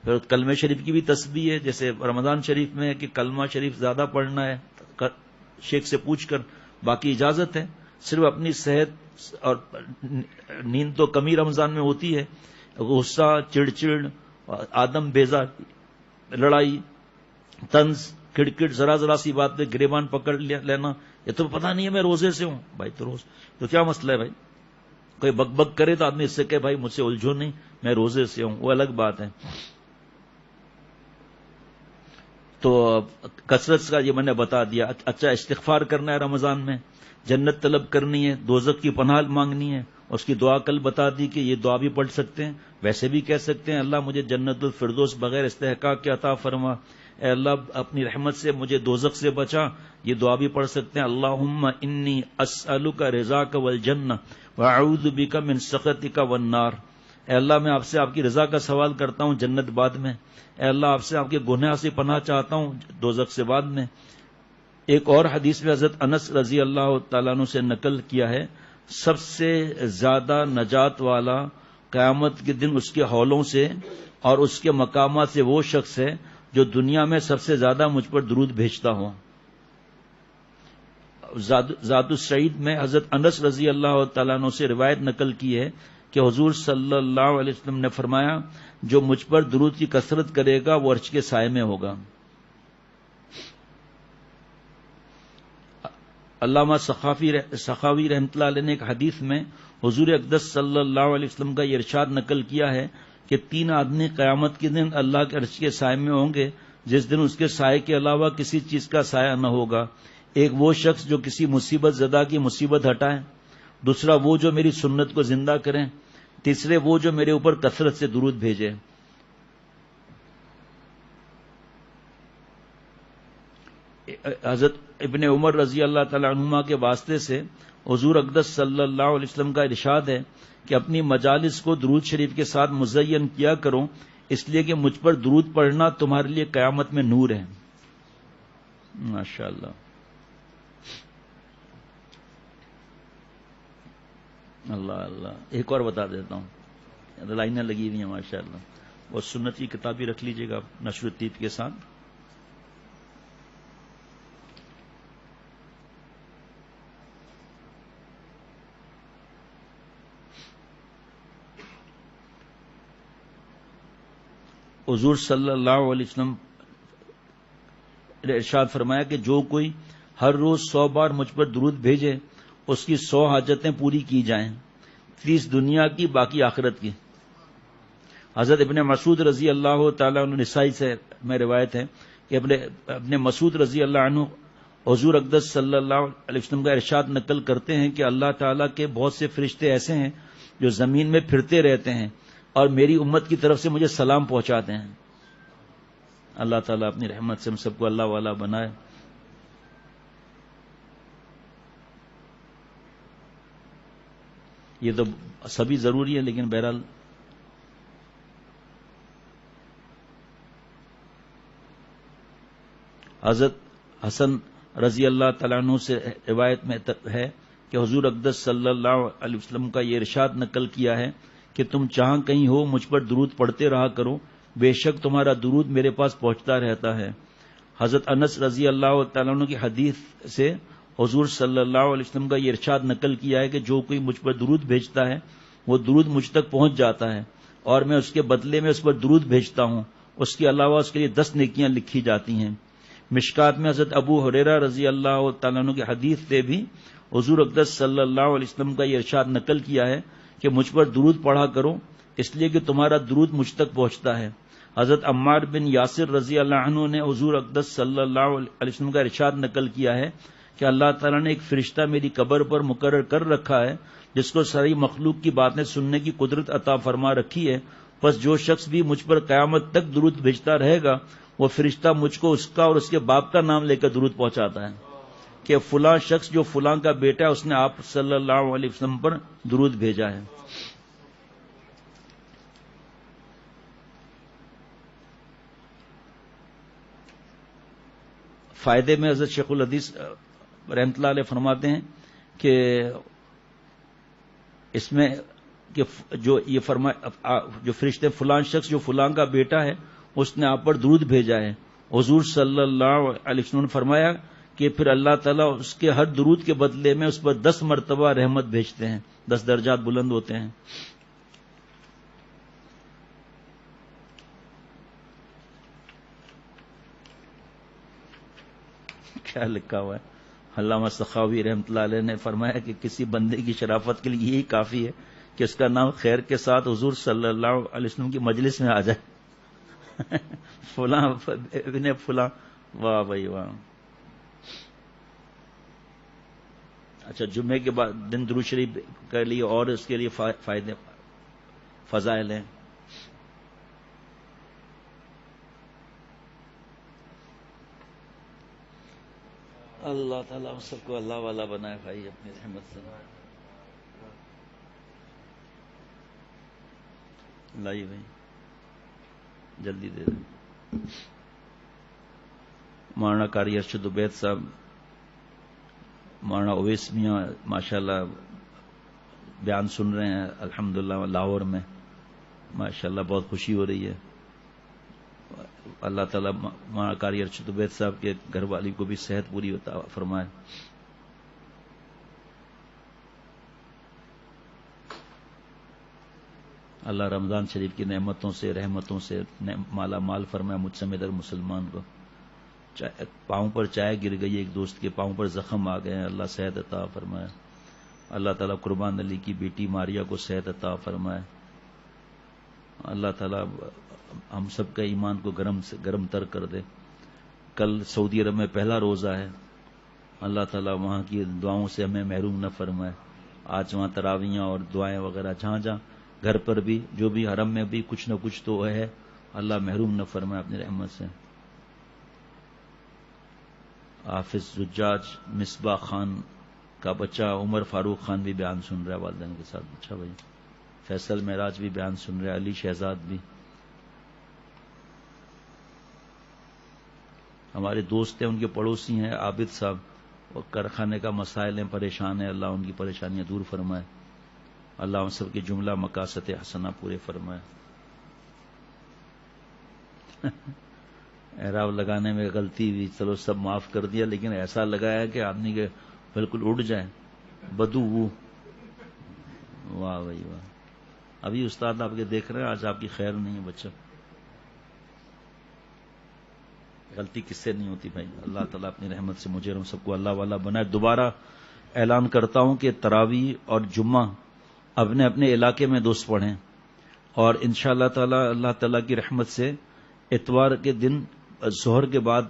پھر کلمہ شریف کی بھی تسبیح ہے، جیسے رمضان شریف میں ہے کہ کلمہ شریف زیادہ پڑھنا ہے شیخ سے پوچھ کر، باقی اجازت ہے۔ صرف اپنی صحت اور نیند تو کمی رمضان میں ہوتی ہے، غصہ، چڑچڑ، آدم بیزا، لڑائی، طنز، کھڑکھڑ، ذرا سی بات پہ گریبان پکڑ لینا، یہ تو پتہ نہیں ہے میں روزے سے ہوں۔ بھائی تو روز تو کیا مسئلہ ہے بھائی؟ کوئی بک بک کرے تو آدمی اس سے کہے بھائی مجھ سے الجھو نہیں، میں روزے سے ہوں، وہ الگ بات ہے۔ تو کثرت کا یہ میں نے بتا دیا۔ اچھا، استغفار کرنا ہے رمضان میں، جنت طلب کرنی ہے، دوزخ کی پناہ مانگنی ہے، اس کی دعا کل بتا دی کہ یہ دعا بھی پڑھ سکتے ہیں، ویسے بھی کہہ سکتے ہیں اللہ مجھے جنت الفردوس بغیر استحقاق کے عطا فرما، اے اللہ اپنی رحمت سے مجھے دوزخ سے بچا، یہ دعا بھی پڑھ سکتے ہیں۔ اللہم انی اسألک رضاک والجنہ واعوذ بک من سخطک والنار، اے اللہ میں آپ سے آپ کی رضا کا سوال کرتا ہوں جنت بعد میں، اے اللہ آپ سے آپ کے گناہ سے پناہ چاہتا ہوں دوزخ سے بعد میں۔ ایک اور حدیث میں حضرت انس رضی اللہ تعالیٰ عنہ سے نقل کیا ہے، سب سے زیادہ نجات والا قیامت کے دن اس کے ہولوں سے اور اس کے مقامات سے وہ شخص ہے جو دنیا میں سب سے زیادہ مجھ پر درود بھیجتا ہو۔ ذات السعید میں حضرت انس رضی اللہ تعالیٰ عنہ سے روایت نقل کی ہے کہ حضور صلی اللہ علیہ وسلم نے فرمایا جو مجھ پر درود کی کثرت کرے گا وہ عرش کے سائے میں ہوگا۔ علامہ سخاوی رحمۃ اللہ علیہ نے ایک حدیث میں حضور اقدس صلی اللہ علیہ وسلم کا یہ ارشاد نقل کیا ہے کہ 3 آدمی قیامت کے دن اللہ کے عرش کے سائے میں ہوں گے جس دن اس کے سائے کے علاوہ کسی چیز کا سایہ نہ ہوگا۔ ایک وہ شخص جو کسی مصیبت زدہ کی مصیبت ہٹائے، دوسرا وہ جو میری سنت کو زندہ کریں، تیسرے وہ جو میرے اوپر کثرت سے درود بھیجے۔ حضرت ابن عمر رضی اللہ تعالی عنہما کے واسطے سے حضور اقدس صلی اللہ علیہ وسلم کا ارشاد ہے کہ اپنی مجالس کو درود شریف کے ساتھ مزین کیا کرو، اس لیے کہ مجھ پر درود پڑھنا تمہارے لیے قیامت میں نور ہے۔ ماشاءاللہ، اللہ اللہ۔ ایک اور بتا دیتا ہوں، لائنیں لگی ہوئی ہیں ماشاءاللہ، وہ سنت کی کتاب بھی رکھ لیجیے گا نشر التیب کے ساتھ۔ حضور صلی اللہ علیہ وسلم نے ارشاد فرمایا کہ جو کوئی ہر روز 100 بار مجھ پر درود بھیجے اس کی 100 حاجتیں پوری کی جائیں، 30 دنیا کی باقی آخرت کی۔ حضرت ابن مسعود رضی اللہ تعالیٰ عنہ، نسائی سے میں روایت ہے کہ ابن مسعود رضی اللہ عنہ حضور اقدس صلی اللہ علیہ وسلم کا ارشاد نقل کرتے ہیں کہ اللہ تعالیٰ کے بہت سے فرشتے ایسے ہیں جو زمین میں پھرتے رہتے ہیں اور میری امت کی طرف سے مجھے سلام پہنچاتے ہیں۔ اللہ تعالیٰ اپنی رحمت سے ہم سب کو اللہ والا بنائے۔ یہ تو سبھی ضروری ہے، لیکن بہرحال حضرت حسن رضی اللہ تعالیٰ عنہ سے روایت میں ہے کہ حضور اقدس صلی اللہ علیہ وسلم کا یہ ارشاد نقل کیا ہے کہ تم جہاں کہیں ہو مجھ پر درود پڑھتے رہا کرو، بے شک تمہارا درود میرے پاس پہنچتا رہتا ہے۔ حضرت انس رضی اللہ تعالیٰ عنہ کی حدیث سے حضور صلی اللہ علیہ وسلم کا یہ ارشاد نقل کیا ہے کہ جو کوئی مجھ پر درود بھیجتا ہے وہ درود مجھ تک پہنچ جاتا ہے اور میں اس کے بدلے میں اس پر درود بھیجتا ہوں، اس کے علاوہ اس کے لیے 10 نیکیاں لکھی جاتی ہیں۔ مشکات میں حضرت ابو ہریرہ رضی اللہ تعالیٰ عنہ کی حدیث سے بھی حضور اقدس صلی اللہ علیہ وسلم کا یہ ارشاد نقل کیا ہے کہ مجھ پر درود پڑھا کرو اس لیے کہ تمہارا درود مجھ تک پہنچتا ہے۔ حضرت عمار بن یاسر رضی اللہ عنہ نے حضور اقدس صلی اللہ علیہ وسلم کا ارشاد نقل کیا ہے کہ اللہ تعالیٰ نے ایک فرشتہ میری قبر پر مقرر کر رکھا ہے جس کو ساری مخلوق کی باتیں سننے کی قدرت عطا فرما رکھی ہے، پس جو شخص بھی مجھ پر قیامت تک درود بھیجتا رہے گا وہ فرشتہ مجھ کو اس کا اور اس کے باپ کا نام لے کر درود پہنچاتا ہے کہ فلاں شخص جو فلاں کا بیٹا ہے اس نے آپ صلی اللہ علیہ وسلم پر درود بھیجا ہے۔ فائدے میں حضرت شیخ الحدیث رحمۃ اللہ علیہ فرماتے ہیں کہ اس میں کہ جو فرشتے فلاں شخص جو فلاں کا بیٹا ہے اس نے آپ پر درود بھیجا ہے، حضور صلی اللہ علیہ وسلم نے فرمایا کہ پھر اللہ تعالیٰ اس کے ہر درود کے بدلے میں اس پر 10 مرتبہ رحمت بھیجتے ہیں، 10 درجات بلند ہوتے ہیں۔ کیا لکھا ہوا ہے؟ علامہ سخاوی رحمۃ اللہ علیہ نے فرمایا کہ کسی بندے کی شرافت کے لیے یہی کافی ہے کہ اس کا نام خیر کے ساتھ حضور صلی اللہ علیہ وسلم کی مجلس میں آ جائے۔ فلاں ابن فلاں، واہ بھائی واہ۔ اچھا، جمعے کے بعد دن درود شریف کے لیے اور اس کے لیے فائدے فضائل ہیں۔ اللہ تعالیٰ ہم سب کو اللہ والا بنائے بھائی اپنی رحمت سے۔ لائیے بھائی جلدی دے دیں۔ مولانا قاری ارشد عبید صاحب، مولانا اویس میاں ماشاءاللہ بیان سن رہے ہیں الحمدللہ لاہور میں، ماشاءاللہ بہت خوشی ہو رہی ہے۔ اللہ تعالیٰ مولانا قاری ارشد عبید صاحب کے گھر والی کو بھی صحت پوری عطا فرمائے۔ اللہ رمضان شریف کی نعمتوں سے رحمتوں سے مالا مال فرمائے مجھ سمیت ہر مسلمان کو۔ پاؤں پر چائے گر گئی، ایک دوست کے پاؤں پر زخم آ گئے ہیں، اللہ صحت عطا فرمائے۔ اللہ تعالیٰ قربان علی کی بیٹی ماریا کو صحت عطا فرمائے۔ اللہ تعالیٰ ہم سب کا ایمان کو گرم تر کر دے۔ کل سعودی عرب میں پہلا روزہ ہے، اللہ تعالیٰ وہاں کی دعاؤں سے ہمیں محروم نہ فرمائے۔ آج وہاں تراویحاں اور دعائیں وغیرہ جہاں جہاں گھر پر بھی جو بھی حرم میں بھی کچھ نہ کچھ تو ہے، اللہ محروم نہ فرمائے اپنی رحمت سے۔ حافظ زجاج مصباح خان کا بچہ عمر فاروق خان بھی بیان سن رہا ہے والدین کے ساتھ۔ اچھا بھائی، فیصل معراج بھی بیان سن رہا ہے، علی شہزاد بھی۔ ہمارے دوست ہیں، ان کے پڑوسی ہیں عابد صاحب، وہ کارخانے کا مسائل ہیں، پریشان ہیں، اللہ ان کی پریشانیاں دور فرمائے۔ اللہ ہم سب کے جملہ مقاصد حسنہ پورے فرمائے۔ اعراب لگانے میں غلطی ہوئی، چلو سب معاف کر دیا، لیکن ایسا لگایا کہ آدمی کے بالکل اڑ جائے بدو وہ۔ واہ بھائی واہ۔ ابھی استاد آپ کے دیکھ رہے ہیں، آج آپ کی خیر نہیں ہے بچہ۔ غلطی کس سے نہیں ہوتی بھائی؟ اللہ تعالیٰ اپنی رحمت سے مجھے اور ہم سب کو اللہ والا بنائے۔ دوبارہ اعلان کرتا ہوں کہ تراویح اور جمعہ اپنے اپنے علاقے میں دوست پڑھیں، اور انشاءاللہ تعالی اللہ تعالیٰ کی رحمت سے اتوار کے دن ظہر کے بعد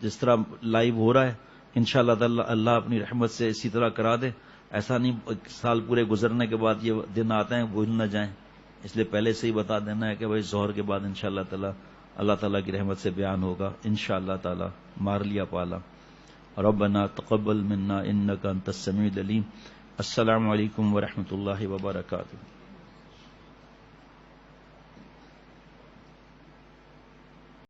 جس طرح لائیو ہو رہا ہے انشاءاللہ تعالی اللہ اپنی رحمت سے اسی طرح کرا دے۔ ایسا نہیں ایک سال پورے گزرنے کے بعد یہ دن آتے ہیں بھول نہ جائیں، اس لیے پہلے سے ہی بتا دینا ہے کہ بھائی ظہر کے بعد انشاءاللہ تعالی اللہ تعالیٰ کی رحمت سے بیان ہوگا انشاءاللہ تعالی۔ مار لیا پالا۔ ربنا تقبل منا انک انت السمیع العلیم۔ السلام علیکم ورحمۃ اللہ وبرکاتہ۔